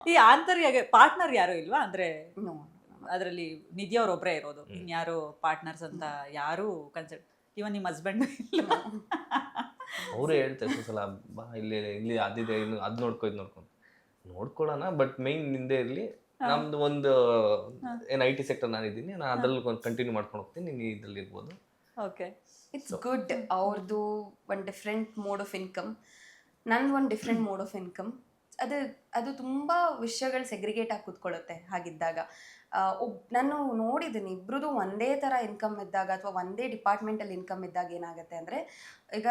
ಈ ಆಂತರ್ಯ ಪಾರ್ಟ್ನರ್ ಯಾರು ಇಲ್ವಾ? ಅಂದ್ರೆ ನೋ. ಅದರಲ್ಲಿ ನಿಧಿ ಅವ್ರ ಒಬ್ರೇ ಇರೋದು. ಇನ್ಯಾರು ಪಾರ್ಟ್ನರ್ಸ್ ಅಂತ ಯಾರು ಕನ್ಸಿಡರ್ ಇವನ್ ನಿಮ್ಮ ಹಸ್ಬೆಂಡ್ ಇಲ್ಲ? ನೋ. ಅವರೇ ಹೇಳ್ತಾರೆ ಎಷ್ಟೋ ಸಲ, ಬಾ ಇಲ್ಲಿ ಇಲ್ಲಿ ಅದಿದೆ, ಇನ್ನು ಅದು ನೋಡ್ಕೊ ಇದು ನೋಡ್ಕೊಳ್ಳೋಣ, ಬಟ್ ಮೈನ್ ನಿಂದೆ ಇರಲಿ. ನಮ್ದು ಒಂದು ಏನು IT ಸೆಕ್ಟರ್ ನಾನಿದ್ದೀನಿ, ನಾನು ಅದ್ರಲ್ಲಿ ಕಂಟಿನ್ಯೂ ಮಾಡ್ಕೊಂಡು ಹೋಗ್ತೀನಿ, ನೀನು ಇದ್ರಲ್ಲಿ ಇರ್ಬೋದು. ಓಕೆ. It's good. ಅವ್ರದ್ದು ಒಂದು ಡಿಫ್ರೆಂಟ್ ಮೋಡ್ ಆಫ್ ಇನ್ಕಮ್, ನಂದು ಒಂದು ಡಿಫ್ರೆಂಟ್ ಮೋಡ್ ಆಫ್ ಇನ್ಕಮ್. ಅದು ಅದು ತುಂಬ ವಿಷಯಗಳು ಸೆಗ್ರಿಗೇಟ್ ಆಗಿ ಕೂತ್ಕೊಳ್ಳುತ್ತೆ ಹಾಗಿದ್ದಾಗ. ನಾನು ನೋಡಿದ್ದೀನಿ ಇಬ್ರದ್ದು ಒಂದೇ ಥರ ಇನ್ಕಮ್ ಇದ್ದಾಗ ಅಥವಾ ಒಂದೇ ಡಿಪಾರ್ಟ್ಮೆಂಟಲ್ಲಿ ಇನ್ಕಮ್ ಇದ್ದಾಗ ಏನಾಗುತ್ತೆ ಅಂದರೆ, ಈಗ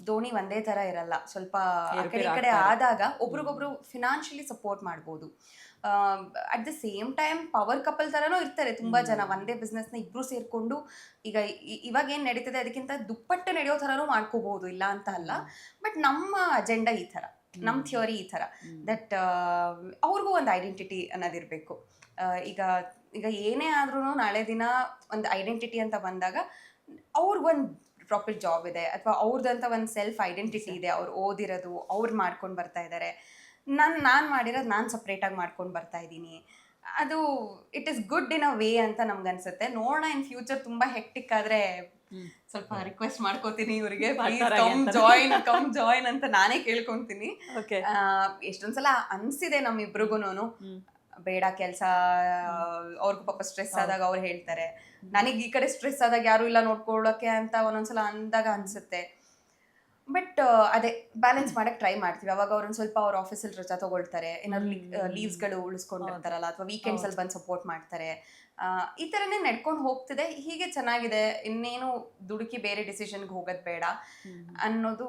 ಧೋನಿ ಒಂದೇ ಥರ ಇರಲ್ಲ, ಸ್ವಲ್ಪ ಆ ಕಡೆ ಈ ಕಡೆ ಆದಾಗ ಒಬ್ರಿಗೊಬ್ರು ಫಿನಾನ್ಷಿಯಲಿ ಸಪೋರ್ಟ್ ಮಾಡ್ಬೋದು. At the same time power couple ಥರನೂ ಇರ್ತಾರೆ ತುಂಬ ಜನ. ಒಂದೇ ಬಿಸ್ನೆಸ್ನ ಇಬ್ಬರು ಸೇರಿಕೊಂಡು ಈಗ ಇವಾಗ ಏನು ನಡೀತದೆ ಅದಕ್ಕಿಂತ ದುಪ್ಪಟ್ಟು ನಡೆಯೋ ಥರನೂ ಮಾಡ್ಕೋಬೋದು, ಇಲ್ಲ ಅಂತ ಅಲ್ಲ. ಬಟ್ ನಮ್ಮ ಅಜೆಂಡಾ ಈ ಥರ, ನಮ್ಮ ಥಿಯರಿ ಈ ಥರ, ದಟ್ ಅವ್ರಿಗೂ ಒಂದು ಐಡೆಂಟಿಟಿ ಅನ್ನೋದಿರಬೇಕು. ಈಗ ಈಗ ಏನೇ ಆದ್ರೂ ನಾಳೆ ದಿನ ಒಂದು ಐಡೆಂಟಿಟಿ ಅಂತ ಬಂದಾಗ ಅವ್ರಿಗೊಂದು ಪ್ರಾಪರ್ ಜಾಬ್ ಇದೆ ಅಥವಾ ಅವ್ರದ್ದಂತ ಒಂದು ಸೆಲ್ಫ್ ಐಡೆಂಟಿಟಿ ಇದೆ. ಅವ್ರು ಓದಿರೋದು ಅವ್ರು ಮಾಡ್ಕೊಂಡು ಬರ್ತಾ ಇದ್ದಾರೆ, ನಾನು ಮಾಡಿರೋದು ನಾನು ಸಪ್ರೇಟಾಗಿ ಮಾಡ್ಕೊಂಡು ಬರ್ತಾ ಇದ್ದೀನಿ. ಅದು it is good in a way ಅಂತ ನಮ್ಗನ್ಸುತ್ತೆ. ನೋಡೋಣ ಇನ್ ಫ್ಯೂಚರ್ ತುಂಬ ಹೆಕ್ಟಿಕ್ ಆದರೆ ಸ್ವಲ್ಪ ರಿಕ್ವೆಸ್ಟ್ ಮಾಡ್ಕೋತೀನಿ ಇವರಿಗೆ, ಕಮ್ ಜಾಯಿನ್ ಅಂತ ನಾನೇ ಕೇಳ್ಕೊಂತೀನಿ. ಎಷ್ಟೊಂದ್ಸಲ ಅನ್ಸಿದೆ ನಮ್ಮಿಬ್ರಿಗೂನು, ಬೇಡ ಕೆಲಸ, ಅವ್ರಿಗೂ ಪಾಪ ಸ್ಟ್ರೆಸ್ ಆದಾಗ ಅವ್ರು ಹೇಳ್ತಾರೆ, ನನಗೆ ಈ ಕಡೆ ಸ್ಟ್ರೆಸ್ ಆದಾಗ ಯಾರು ಇಲ್ಲ ನೋಡ್ಕೊಳ್ಳೋಕೆ ಅಂತ ಒಂದೊಂದ್ಸಲ ಅಂದಾಗ ಅನ್ಸುತ್ತೆ. ಬಟ್ ಅದೇ ಬ್ಯಾಲೆನ್ಸ್ ಮಾಡಕ್ಕೆ ಟ್ರೈ ಮಾಡ್ತೀವಿ. ಅವಾಗ ಅವ್ರೊಂದು ಸ್ವಲ್ಪ ಅವ್ರ ಆಫೀಸಲ್ಲಿ ರಜಾ ತಗೊಳ್ತಾರೆ, ಏನಾದ್ರು ಲೀವ್ಸ್ಗಳು ಉಳಿಸ್ಕೊಂಡಿರ್ತಾರಲ್ಲ, ಅಥವಾ ವೀಕೆಂಡ್ಸಲ್ಲಿ ಬಂದು ಸಪೋರ್ಟ್ ಮಾಡ್ತಾರೆ. ಈ ಥರನೇ ನಡ್ಕೊಂಡು ಹೋಗ್ತಿದೆ, ಹೀಗೆ ಚೆನ್ನಾಗಿದೆ. ಇನ್ನೇನು ದುಡುಕಿ ಬೇರೆ ಡಿಸಿಷನ್ಗೆ ಹೋಗೋದು ಬೇಡ ಅನ್ನೋದು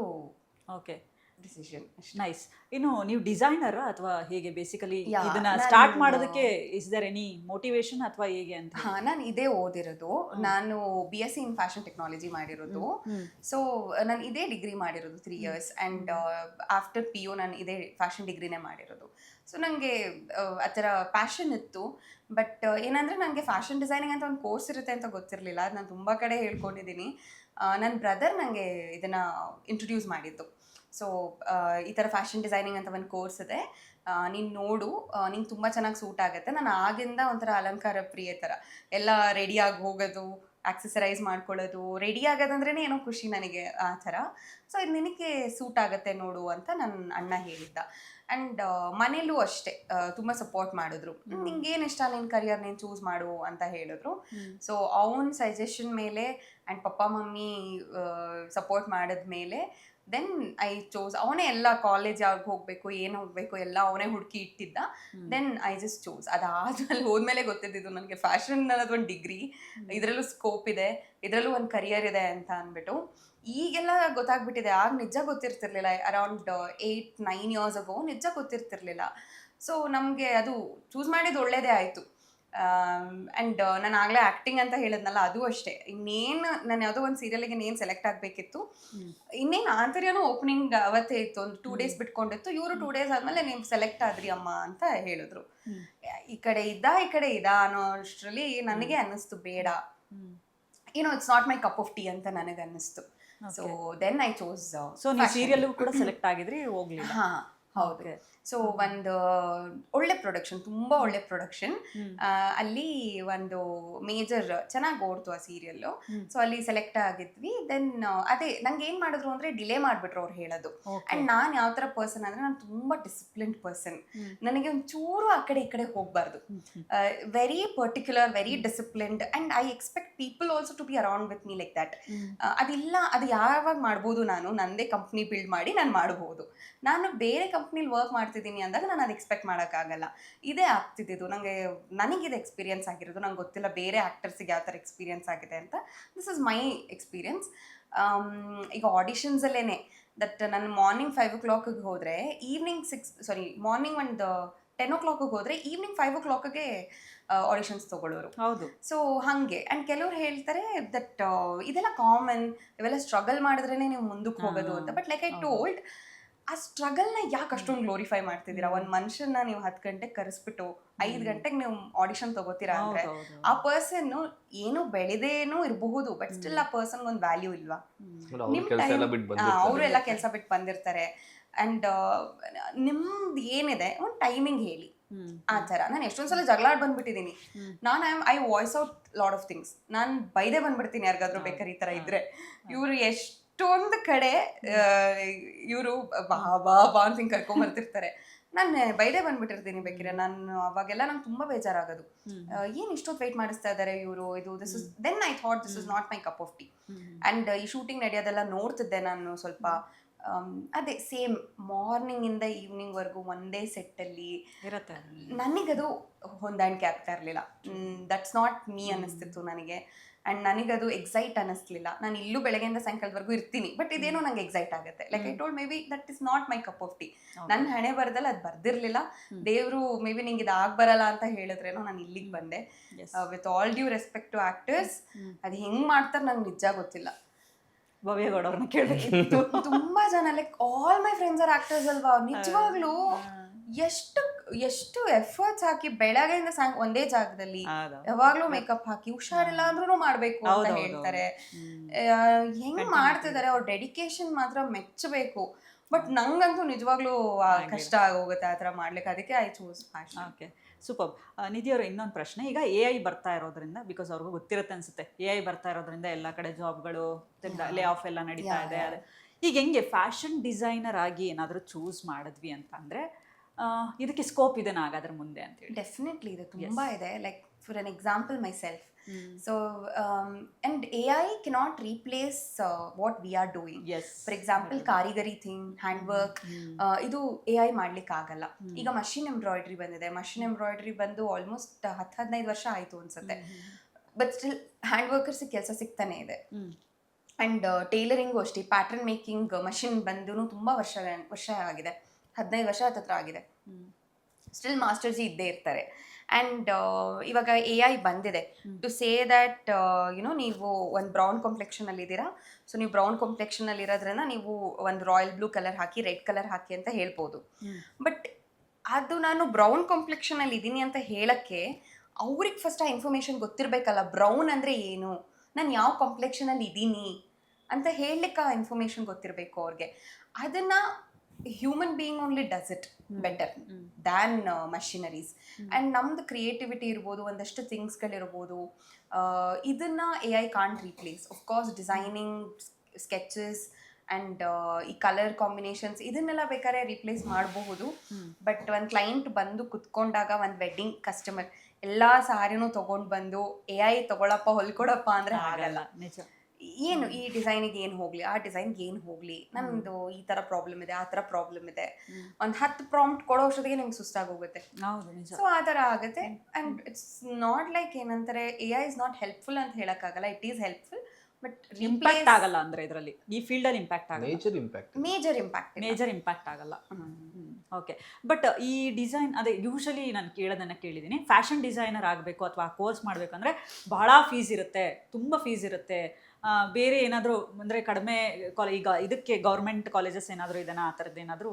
ಓಕೆ ಡಿಸಿಷನ್. ನೈಸ್. ಇನ್ನು ನೀವು ಡಿಸೈನರ್ ಅಥವಾ ಹೇಗೆ ಬೇಸಿಕಲಿ ಇದನ್ನ ಸ್ಟಾರ್ಟ್ ಮಾಡೋದಕ್ಕೆ ಇಸ್ ದೇರ್ ಎನಿ ಮೋಟಿವೇಶನ್ ಅಥವಾ ಹೇಗೆ ಅಂತ? ನಾನು ಇದೇ ಓದಿರೋದು, ನಾನು BSc ಇನ್ ಫ್ಯಾಷನ್ ಟೆಕ್ನಾಲಜಿ ಮಾಡಿರೋದು. ಸೊ ನಾನು ಇದೇ ಡಿಗ್ರಿ ಮಾಡಿರೋದು 3 years, ಆ್ಯಂಡ್ ಆಫ್ಟರ್ PU ನಾನು ಇದೇ ಫ್ಯಾಷನ್ ಡಿಗ್ರಿನೇ ಮಾಡಿರೋದು. ಸೊ ನನಗೆ ಆ ಥರ ಪ್ಯಾಷನ್ ಇತ್ತು. ಬಟ್ ಏನಂದರೆ ನನಗೆ ಫ್ಯಾಷನ್ ಡಿಸೈನಿಂಗ್ ಅಂತ ಒಂದು ಕೋರ್ಸ್ ಇರುತ್ತೆ ಅಂತ ಗೊತ್ತಿರಲಿಲ್ಲ. ಅದು ನಾನು ತುಂಬ ಕಡೆ ಹೇಳ್ಕೊಂಡಿದ್ದೀನಿ. ನನ್ನ ಬ್ರದರ್ ನನಗೆ ಇದನ್ನು ಇಂಟ್ರೊಡ್ಯೂಸ್ ಮಾಡಿದ್ದು. ಸೊ ಈ ಥರ ಫ್ಯಾಷನ್ ಡಿಸೈನಿಂಗ್ ಅಂತ ಒಂದು ಕೋರ್ಸ್ ಇದೆ, ನೀನು ನೋಡು, ನಿಂಗೆ ತುಂಬ ಚೆನ್ನಾಗಿ ಸೂಟ್ ಆಗುತ್ತೆ. ನಾನು ಆಗಿಂದ ಒಂಥರ ಅಲಂಕಾರ ಪ್ರಿಯ ಥರ, ಎಲ್ಲ ರೆಡಿಯಾಗಿ ಹೋಗೋದು, ಆಕ್ಸೆಸರೈಸ್ ಮಾಡ್ಕೊಳ್ಳೋದು, ರೆಡಿ ಆಗೋದಂದ್ರೇ ಏನೋ ಖುಷಿ ನನಗೆ ಆ ಥರ. ಸೊ ಇದು ನಿನಗೆ ಸೂಟ್ ಆಗುತ್ತೆ ನೋಡು ಅಂತ ನನ್ನ ಅಣ್ಣ ಹೇಳಿದ್ದ. ಆ್ಯಂಡ್ ಮನೇಲೂ ಅಷ್ಟೇ ತುಂಬ ಸಪೋರ್ಟ್ ಮಾಡಿದ್ರು, ನಿಂಗೇನು ಇಷ್ಟ ನಿನ್ನ ಕರಿಯರ್ ನೀನು ಚೂಸ್ ಮಾಡು ಅಂತ ಹೇಳಿದ್ರು. ಸೊ ಅವನ ಸಜೆಷನ್ ಮೇಲೆ ಆ್ಯಂಡ್ ಪಪ್ಪ ಮಮ್ಮಿ ಸಪೋರ್ಟ್ ಮಾಡಿದ್ಮೇಲೆ ದೆನ್ ಐ ಚೋಸ್. ಅವನೇ ಎಲ್ಲ ಕಾಲೇಜ್ ಯಾವಾಗ ಹೋಗಬೇಕು, ಏನು ಹೋಗಬೇಕು ಎಲ್ಲ ಅವನೇ ಹುಡುಕಿ ಇಟ್ಟಿದ್ದ. Then I just chose. ಅದಾದ್ಮೇಲೆ ಹೋದ್ಮೇಲೆ ಗೊತ್ತಿದ್ದು ನನಗೆ ಫ್ಯಾಷನ್ ಅನ್ನೋದು ಒಂದು ಡಿಗ್ರಿ, ಇದರಲ್ಲೂ ಸ್ಕೋಪ್ ಇದೆ, ಇದರಲ್ಲೂ ಒಂದು ಕರಿಯರ್ ಇದೆ ಅಂತ ಅಂದ್ಬಿಟ್ಟು. ಈಗೆಲ್ಲ ಗೊತ್ತಾಗ್ಬಿಟ್ಟಿದೆ, ಆಗ ನಿಜ ಗೊತ್ತಿರ್ತಿರ್ಲಿಲ್ಲ. ಅರೌಂಡ್ 8-9 years ago ನಿಜ ಗೊತ್ತಿರ್ತಿರ್ಲಿಲ್ಲ. ಸೊ ನಮಗೆ ಅದು ಚೂಸ್ ಮಾಡಿದ್ದು ಒಳ್ಳೇದೇ ಆಯಿತು. ಆ್ಯಂಡ್ ನಾನು ಆಗಲೇ ಆ್ಯಕ್ಟಿಂಗ್ ಅಂತ ಹೇಳಿದ್ನಲ್ಲ, ಅದು ಅಷ್ಟೇ. ಇನ್ನೇನು ನಾನು ಯಾವುದೋ ಒಂದು ಸೀರಿಯಲ್ಗೆ ಇನ್ನೇನು ಸೆಲೆಕ್ಟ್ ಆಗಬೇಕಿತ್ತು, ಇನ್ನೇನು ಆಂತರ್ಯನೂ ಓಪನಿಂಗ್ ಅವತ್ತೇ ಇತ್ತು, ಒಂದು 2 days ಬಿಟ್ಕೊಂಡಿತ್ತು. ಇವರು 2 days ಆದಮೇಲೆ ನೀವು ಸೆಲೆಕ್ಟ್ ಆದ್ರಿ ಅಮ್ಮ ಅಂತ ಹೇಳಿದ್ರು. ಈ ಕಡೆ ಇದ್ದ ಅನ್ನೋ ಅಷ್ಟರಲ್ಲಿ ನನಗೆ ಅನ್ನಿಸ್ತು ಬೇಡ, ಏನೋ it's not my cup of tea ಅಂತ ನನಗೆ ಅನ್ನಿಸ್ತು. So then I chose. So ನೀವು ಸೀರಿಯಲ್ ಕೂಡ ಸೆಲೆಕ್ಟ್ ಆಗಿದ್ರಿ, ಹೋಗ್ಲಿಲ್ಲ? ಹಾಂ ಹೌದು. ಸೊ ಒಂದು ಒಳ್ಳೆ ಪ್ರೊಡಕ್ಷನ್, ತುಂಬ ಒಳ್ಳೆ ಪ್ರೊಡಕ್ಷನ್. ಅಲ್ಲಿ ಒಂದು ಮೇಜರ್ ಚೆನ್ನಾಗಿ ಓಡ್ತು ಆ ಸೀರಿಯಲ್ಲು. ಸೊ ಅಲ್ಲಿ ಸೆಲೆಕ್ಟ್ ಆಗಿದ್ವಿ. ದೆನ್ ಅದೇ ನಂಗೆ ಏನು ಮಾಡಿದ್ರು ಅಂದರೆ ಡಿಲೇ ಮಾಡಿಬಿಟ್ರು ಅವ್ರು ಹೇಳೋದು. ಆ್ಯಂಡ್ ನಾನು ಯಾವ ಥರ ಪರ್ಸನ್ ಅಂದರೆ, ನಾನು ತುಂಬ ಡಿಸಿಪ್ಲಿನ್ಡ್ ಪರ್ಸನ್. ನನಗೆ ಒಂಚೂರು ಆ ಕಡೆ ಈ ಕಡೆ ಹೋಗಬಾರ್ದು. Very particular, very disciplined, and I expect people also to be around with me like that. ಅದಿಲ್ಲ, ಅದು ಯಾವಾಗ ಮಾಡ್ಬೋದು, ನಾನು ನನ್ನದೇ ಕಂಪ್ನಿ ಬಿಲ್ಡ್ ಮಾಡಿ ನಾನು ಮಾಡ್ಬೋದು. ನಾನು ಬೇರೆ ಕಂಪ್ನಿಲಿ ವರ್ಕ್ ಮಾಡ್ತಿದ್ದೀನಿ ಅಂದಾಗ ನಾನು ಅದು ಎಕ್ಸ್ಪೆಕ್ಟ್ ಮಾಡೋಕ್ಕಾಗಲ್ಲ. ಇದೇ ಆಗ್ತಿದ್ದು ನನಗಿದೆ ಎಕ್ಸ್ಪೀರಿಯನ್ಸ್ ಆಗಿರೋದು. ನಂಗೆ ಗೊತ್ತಿಲ್ಲ ಬೇರೆ ಆ್ಯಕ್ಟರ್ಸಿಗೆ ಯಾವ ಥರ ಎಕ್ಸ್ಪೀರಿಯನ್ಸ್ ಆಗಿದೆ ಅಂತ. This is my experience. ಈಗ ಆಡಿಷನ್ಸಲ್ಲೇ ದಟ್ ನಾನು ಮಾರ್ನಿಂಗ್ 5 o'clock ಹೋದರೆ ಈವ್ನಿಂಗ್ ಮಾರ್ನಿಂಗ್ ಒಂದು 10 o'clock ಹೋದರೆ ಈವ್ನಿಂಗ್ 5 o'clock ಆಡಿಷನ್ಸ್ ತೊಗೊಳ್ಳೋರು. ಹೌದು. ಸೊ ಹಾಗೆ. ಆ್ಯಂಡ್ ಕೆಲವ್ರು ಹೇಳ್ತಾರೆ ದಟ್ ಇದೆಲ್ಲ ಕಾಮನ್, ಇವೆಲ್ಲ ಸ್ಟ್ರಗಲ್ ಮಾಡಿದ್ರೇ ನೀವು ಮುಂದಕ್ಕೆ ಹೋಗೋದು ಅಂತ. ಬಟ್ ಲೈಕ್ ಐ ಟೋಲ್ಡ್, ಆ ಸ್ಟ್ರಗಲ್ನ ಯಾಕೆ ಅಷ್ಟೊಂದು ಗ್ಲೋರಿಫೈ ಮಾಡ್ತಿದ್ದೀರಾ? ಒಂದು ಮನುಷ್ಯನ ನೀವು 10 ಗಂಟೆಗೆ ಕರೆಸ್ಬಿಟ್ಟು 5 ಗಂಟೆಗೆ ನೀವು ಆಡಿಷನ್ ತಗೋತೀರಾ ಅಂದ್ರೆ ಆ ಪರ್ಸನ್ ಏನು ಬೆಳೆದೇನೂ ಇರಬಹುದು, ಬಟ್ ಸ್ಟಿಲ್ ಆ ಪರ್ಸನ್ ಒಂದು ವ್ಯಾಲ್ಯೂ ಇಲ್ವಾ? ನಿಮ್ ಅವರೆಲ್ಲ ಕೆಲಸ ಬಿಟ್ಟು ಬಂದಿರ್ತಾರೆ. ಅಂಡ್ ನಿಮ್ದು ಏನಿದೆ ಒಂದು ಟೈಮಿಂಗ್ ಹೇಳಿ. ಆ ಥರ ನಾನು ಎಷ್ಟೊಂದು ಸಲ ಜಗಳಾಡ್ ಬಂದ್ಬಿಟ್ಟಿದ್ದೀನಿ. I voice out lot of things. ನಾನು ಬೈದೇ ಬಂದ್ಬಿಡ್ತೀನಿ ಯಾರಿಗಾದ್ರೂ ಬೇಕಾದ್ರೆ ಈ ಥರ ಇದ್ರೆ. ಇವರು ಎಷ್ಟೊಂದು ಕಡೆ ಇವರು ಬಾ ಬಾ ಬಾ ಅಂತ ಹಿಂಗೆ ಕರ್ಕೊಂಬರ್ತಿರ್ತಾರೆ. ನಾನು ಬೈದೇ ಬಂದ್ಬಿಟ್ಟಿರ್ತೀನಿ ಬೇಕಿದ್ರೆ. ನಾನು ಅವಾಗೆಲ್ಲ ನಂಗೆ ತುಂಬ ಬೇಜಾರಾಗೋದು. ಏನು ಇಷ್ಟೊತ್ತು ವೆಯ್ಟ್ ಮಾಡಿಸ್ತಾ ಇದ್ದಾರೆ ಇವರು, ಇದು this is then I thought this is not my cup of tea. And ಈ ಶೂಟಿಂಗ್ ನಡೆಯೋದೆಲ್ಲ ನೋಡ್ತಿದ್ದೆ ನಾನು ಸ್ವಲ್ಪ. ಅದೇ ಸೇಮ್ ಮಾರ್ನಿಂಗ್ ಇಂದ ಈವ್ನಿಂಗ್ ವರ್ಗು ಒಂದೇ ಸೆಟ್ಟಲ್ಲಿ ಇರುತ್ತೆ. ನನಗದು ಹೊಂದಾಣಿಕೆ ಆಗ್ತಾ ಇರಲಿಲ್ಲ. ದಟ್ಸ್ ನಾಟ್ ಮೀ ಅನ್ನಿಸ್ತಿತ್ತು ನನಗೆ. ಆ್ಯಂಡ್ ನನಗದು ಎಕ್ಸೈಟ್ ಅನ್ನಿಸ್ಲಿಲ್ಲ. ನಾನು ಇಲ್ಲೂ ಬೆಳಗ್ಗೆಯಿಂದ ಸಾಯಂಕಾಲದವರೆಗೂ ಇರ್ತೀನಿ, ಬಟ್ ಇದೇನೋ ನಂಗೆ ಎಕ್ಸೈಟ್ ಆಗುತ್ತೆ. Like I told may be that is not my cup of tea. ನನ್ನ ಹಣೆ ಬರದಲ್ಲಿ ಅದು ಬರ್ದಿರ್ಲಿಲ್ಲ. ದೇವರು ಮೇ ಬಿ ನಿಂಗೆ ಇದು ಆಗ್ಬರಲ್ಲ ಅಂತ ಹೇಳಿದ್ರೇನೋ ನಾನು ಇಲ್ಲಿಗೆ ಬಂದೆ. With all due respect to actors, ಅದು ಹೆಂಗೆ ಮಾಡ್ತಾರೆ ನಂಗೆ ನಿಜ ಗೊತ್ತಿಲ್ಲ. ಭವ್ಯಗೌಡ ಅವ್ರನ್ನ ಕೇಳಬೇಕಿತ್ತು. ತುಂಬಾ ಜನ like all my friends are actors ಅಲ್ವಾ. ನಿಜವಾಗ್ಲೂ ಎಷ್ಟು ಎಫರ್ಟ್ಸ್ ಹಾಕಿ ಬೆಳಗ್ಗೆಯಿಂದ ಒಂದೇ ಜಾಗದಲ್ಲಿ ಯಾವಾಗ್ಲೂ ಮೇಕಪ್ ಹಾಕಿ ಹುಷಾರಿಲ್ಲ ಅಂದ್ರೂ ಮಾಡ್ಬೇಕು ಅಂತ ಹೇಳ್ತಾರೆ. ಹೆಂಗ್ ಮಾಡ್ತಿದ್ದಾರೆ, ಅವ್ರ ಡೆಡಿಕೇಶನ್ ಮಾತ್ರ ಮೆಚ್ಚಬೇಕು. ಬಟ್ ನಂಗಂತೂ ನಿಜವಾಗ್ಲೂ ಕಷ್ಟ ಆಗೋಗುತ್ತೆ ಆ ಥರ ಮಾಡ್ಲಿಕ್ಕೆ. ಅದಕ್ಕೆ I choose fashion. Okay, super. Nidhi ಅವರು ಇನ್ನೊಂದು ಪ್ರಶ್ನೆ. ಈಗ AI ಬರ್ತಾ ಇರೋದ್ರಿಂದ, ಬಿಕಾಸ್ ಅವ್ರಿಗೂ ಗೊತ್ತಿರುತ್ತೆ ಅನ್ಸುತ್ತೆ, AI ಬರ್ತಾ ಇರೋದ್ರಿಂದ ಎಲ್ಲ ಕಡೆ ಜಾಬ್ಗಳು ಲೇ ಆಫ್ ಎಲ್ಲ ನಡೀತಾ ಇದೆ. ಈಗ ಹೆಂಗೆ ಫ್ಯಾಷನ್ ಡಿಸೈನರ್ ಆಗಿ ಏನಾದರೂ ಚೂಸ್ ಮಾಡಿದ್ವಿ ಅಂತ ಅಂದರೆ ಇದಕ್ಕೆ ಸ್ಕೋಪ್ ಇದೆನಾ ಹಾಗಾದ್ರೆ ಮುಂದೆ ಅಂತ ಹೇಳಿ? ಡೆಫಿನೆಟ್ಲಿ ಇದೆ, ತುಂಬಾ ಇದೆ. Like for an example my self. So and AI cannot replace what we are doing. Yes. For example, karigari thing, handwork, ಇದು AI ಮಾಡ್ಲಿಕ್ಕೆ ಆಗಲ್ಲ. ಈಗ ಮಷಿನ್ ಎಂಬ್ರಾಯ್ಡ್ರಿ ಬಂದಿದೆ. ಮಷಿನ್ ಎಂಬ್ರಾಯ್ಡ್ರಿ ಬಂದು ಆಲ್ಮೋಸ್ಟ್ 10-15 ವರ್ಷ ಆಯಿತು ಅನ್ಸುತ್ತೆ. ಬಟ್ ಸ್ಟಿಲ್ ಹ್ಯಾಂಡ್ ವರ್ಕರ್ಸಿಗೆ ಕೆಲಸ ಸಿಗ್ತಾನೆ ಇದೆ. ಆ್ಯಂಡ್ ಟೈಲರಿಂಗು ಅಷ್ಟೇ, ಪ್ಯಾಟರ್ನ್ ಮೇಕಿಂಗ್ ಮಷಿನ್ ಬಂದು ತುಂಬ ವರ್ಷ ಆಗಿದೆ. 15 ವರ್ಷ ಹತ್ರ ಆಗಿದೆ. ಸ್ಟಿಲ್ ಮಾಸ್ಟರ್ಜಿ ಇದ್ದೇ ಇರ್ತಾರೆ. ಆ್ಯಂಡ್ ಇವಾಗ AI ಬಂದಿದೆ ಟು ಸೇ ದ್ಯಾಟ್ ಯುನೋ ನೀವು ಒಂದು ಬ್ರೌನ್ ಕಾಂಪ್ಲೆಕ್ಷನಲ್ಲಿ ಇದ್ದೀರಾ, ಸೊ ನೀವು ಬ್ರೌನ್ ಕಾಂಪ್ಲೆಕ್ಷನಲ್ಲಿ ಇರೋದ್ರಿಂದ ನೀವು ಒಂದು ರಾಯಲ್ ಬ್ಲೂ ಕಲರ್ ಹಾಕಿ, ರೆಡ್ ಕಲರ್ ಹಾಕಿ ಅಂತ ಹೇಳ್ಬೋದು. ಬಟ್ ಅದು ನಾನು ಬ್ರೌನ್ ಕಾಂಪ್ಲೆಕ್ಷನಲ್ಲಿ ಇದ್ದೀನಿ ಅಂತ ಹೇಳಕ್ಕೆ ಅವ್ರಿಗೆ ಫಸ್ಟ್ ಆ ಇನ್ಫಾರ್ಮೇಷನ್ ಗೊತ್ತಿರಬೇಕಲ್ಲ. ಬ್ರೌನ್ ಅಂದರೆ ಏನು, ನಾನು ಯಾವ ಕಾಂಪ್ಲೆಕ್ಷನಲ್ಲಿ ಇದ್ದೀನಿ ಅಂತ ಹೇಳಲಿಕ್ಕೆ ಆ ಇನ್ಫಾರ್ಮೇಷನ್ ಗೊತ್ತಿರಬೇಕು ಅವ್ರಿಗೆ. ಅದನ್ನು human being only does it better than machineries. And ನಮ್ದು ಕ್ರಿಯೇಟಿವಿಟಿ ಇರ್ಬೋದು, ಒಂದಷ್ಟು ಥಿಂಗ್ಸ್ಗಳಿರ್ಬೋದು, ಇದನ್ನು AI can't replace. Of course designing, sketches and ಈ ಕಲರ್ ಕಾಂಬಿನೇಷನ್ಸ್ ಇದನ್ನೆಲ್ಲ ಬೇಕಾದ್ರೆ ರೀಪ್ಲೇಸ್ ಮಾಡಬಹುದು. ಬಟ್ ಒಂದು ಕ್ಲೈಂಟ್ ಬಂದು ಕುತ್ಕೊಂಡಾಗ, ಒಂದು ವೆಡ್ಡಿಂಗ್ ಕಸ್ಟಮರ್ ಎಲ್ಲ ಸಾರಿನೂ ತೊಗೊಂಡು ಬಂದು AI ತಗೊಳಪ್ಪ ಹೊಲ್ಕೊಡಪ್ಪ ಅಂದರೆ ಆಗಲ್ಲ. ನಿಜ. ಏನು ಈ ಡಿಸೈನಿಗೆ ಏನು ಹೋಗಲಿ, ಆ ಡಿಸೈನ್ಗೆ ಏನು ಹೋಗಲಿ, ನಮ್ಮದು ಈ ಥರ ಪ್ರಾಬ್ಲಮ್ ಇದೆ, ಆ ಥರ ಪ್ರಾಬ್ಲಮ್ ಇದೆ, ಒಂದು 10 ಪ್ರಾಂಪ್ಟ್ ಕೊಡೋ ಅಷ್ಟೊತ್ತಿಗೆ ನಿಮ್ಗೆ ಸುಸ್ತಾಗೋಗುತ್ತೆ. ಸೊ ಆ ಥರ ಆಗುತ್ತೆ. ಆ್ಯಂಡ್ ಇಟ್ಸ್ ನಾಟ್ ಲೈಕ್ ಏನಂತಾರೆ, AI ಇಸ್ ನಾಟ್ ಹೆಲ್ಪ್ಫುಲ್ ಅಂತ ಹೇಳೋಕ್ಕಾಗಲ್ಲ. It is helpful, but impact ಆಗಲ್ಲ. ಅಂದರೆ ಇದರಲ್ಲಿ ಈ ಫೀಲ್ಡಲ್ಲಿ ಇಂಪ್ಯಾಕ್ಟ್ ಆಗಲ್ಲ, ಮೇಜರ್ ಇಂಪ್ಯಾಕ್ಟ್ ಆಗಲ್ಲ. ಓಕೆ. ಬಟ್ ಈ ಡಿಸೈನ್ ಅದೇ ಯೂಶಲಿ ನಾನು ಕೇಳಿದ್ದೀನಿ, ಫ್ಯಾಷನ್ ಡಿಸೈನರ್ ಆಗಬೇಕು ಅಥವಾ ಕೋರ್ಸ್ ಮಾಡಬೇಕಂದ್ರೆ ಬಹಳ ಫೀಸ್ ಇರುತ್ತೆ, ತುಂಬ ಫೀಸ್ ಇರುತ್ತೆ. ಬೇರೆ ಏನಾದರೂ ಅಂದರೆ ಕಡಿಮೆ ಈಗ ಇದಕ್ಕೆ ಗೌರ್ಮೆಂಟ್ ಕಾಲೇಜಸ್ ಏನಾದರೂ ಇದನ್ನ ಆ ಥರದ್ದು ಏನಾದರೂ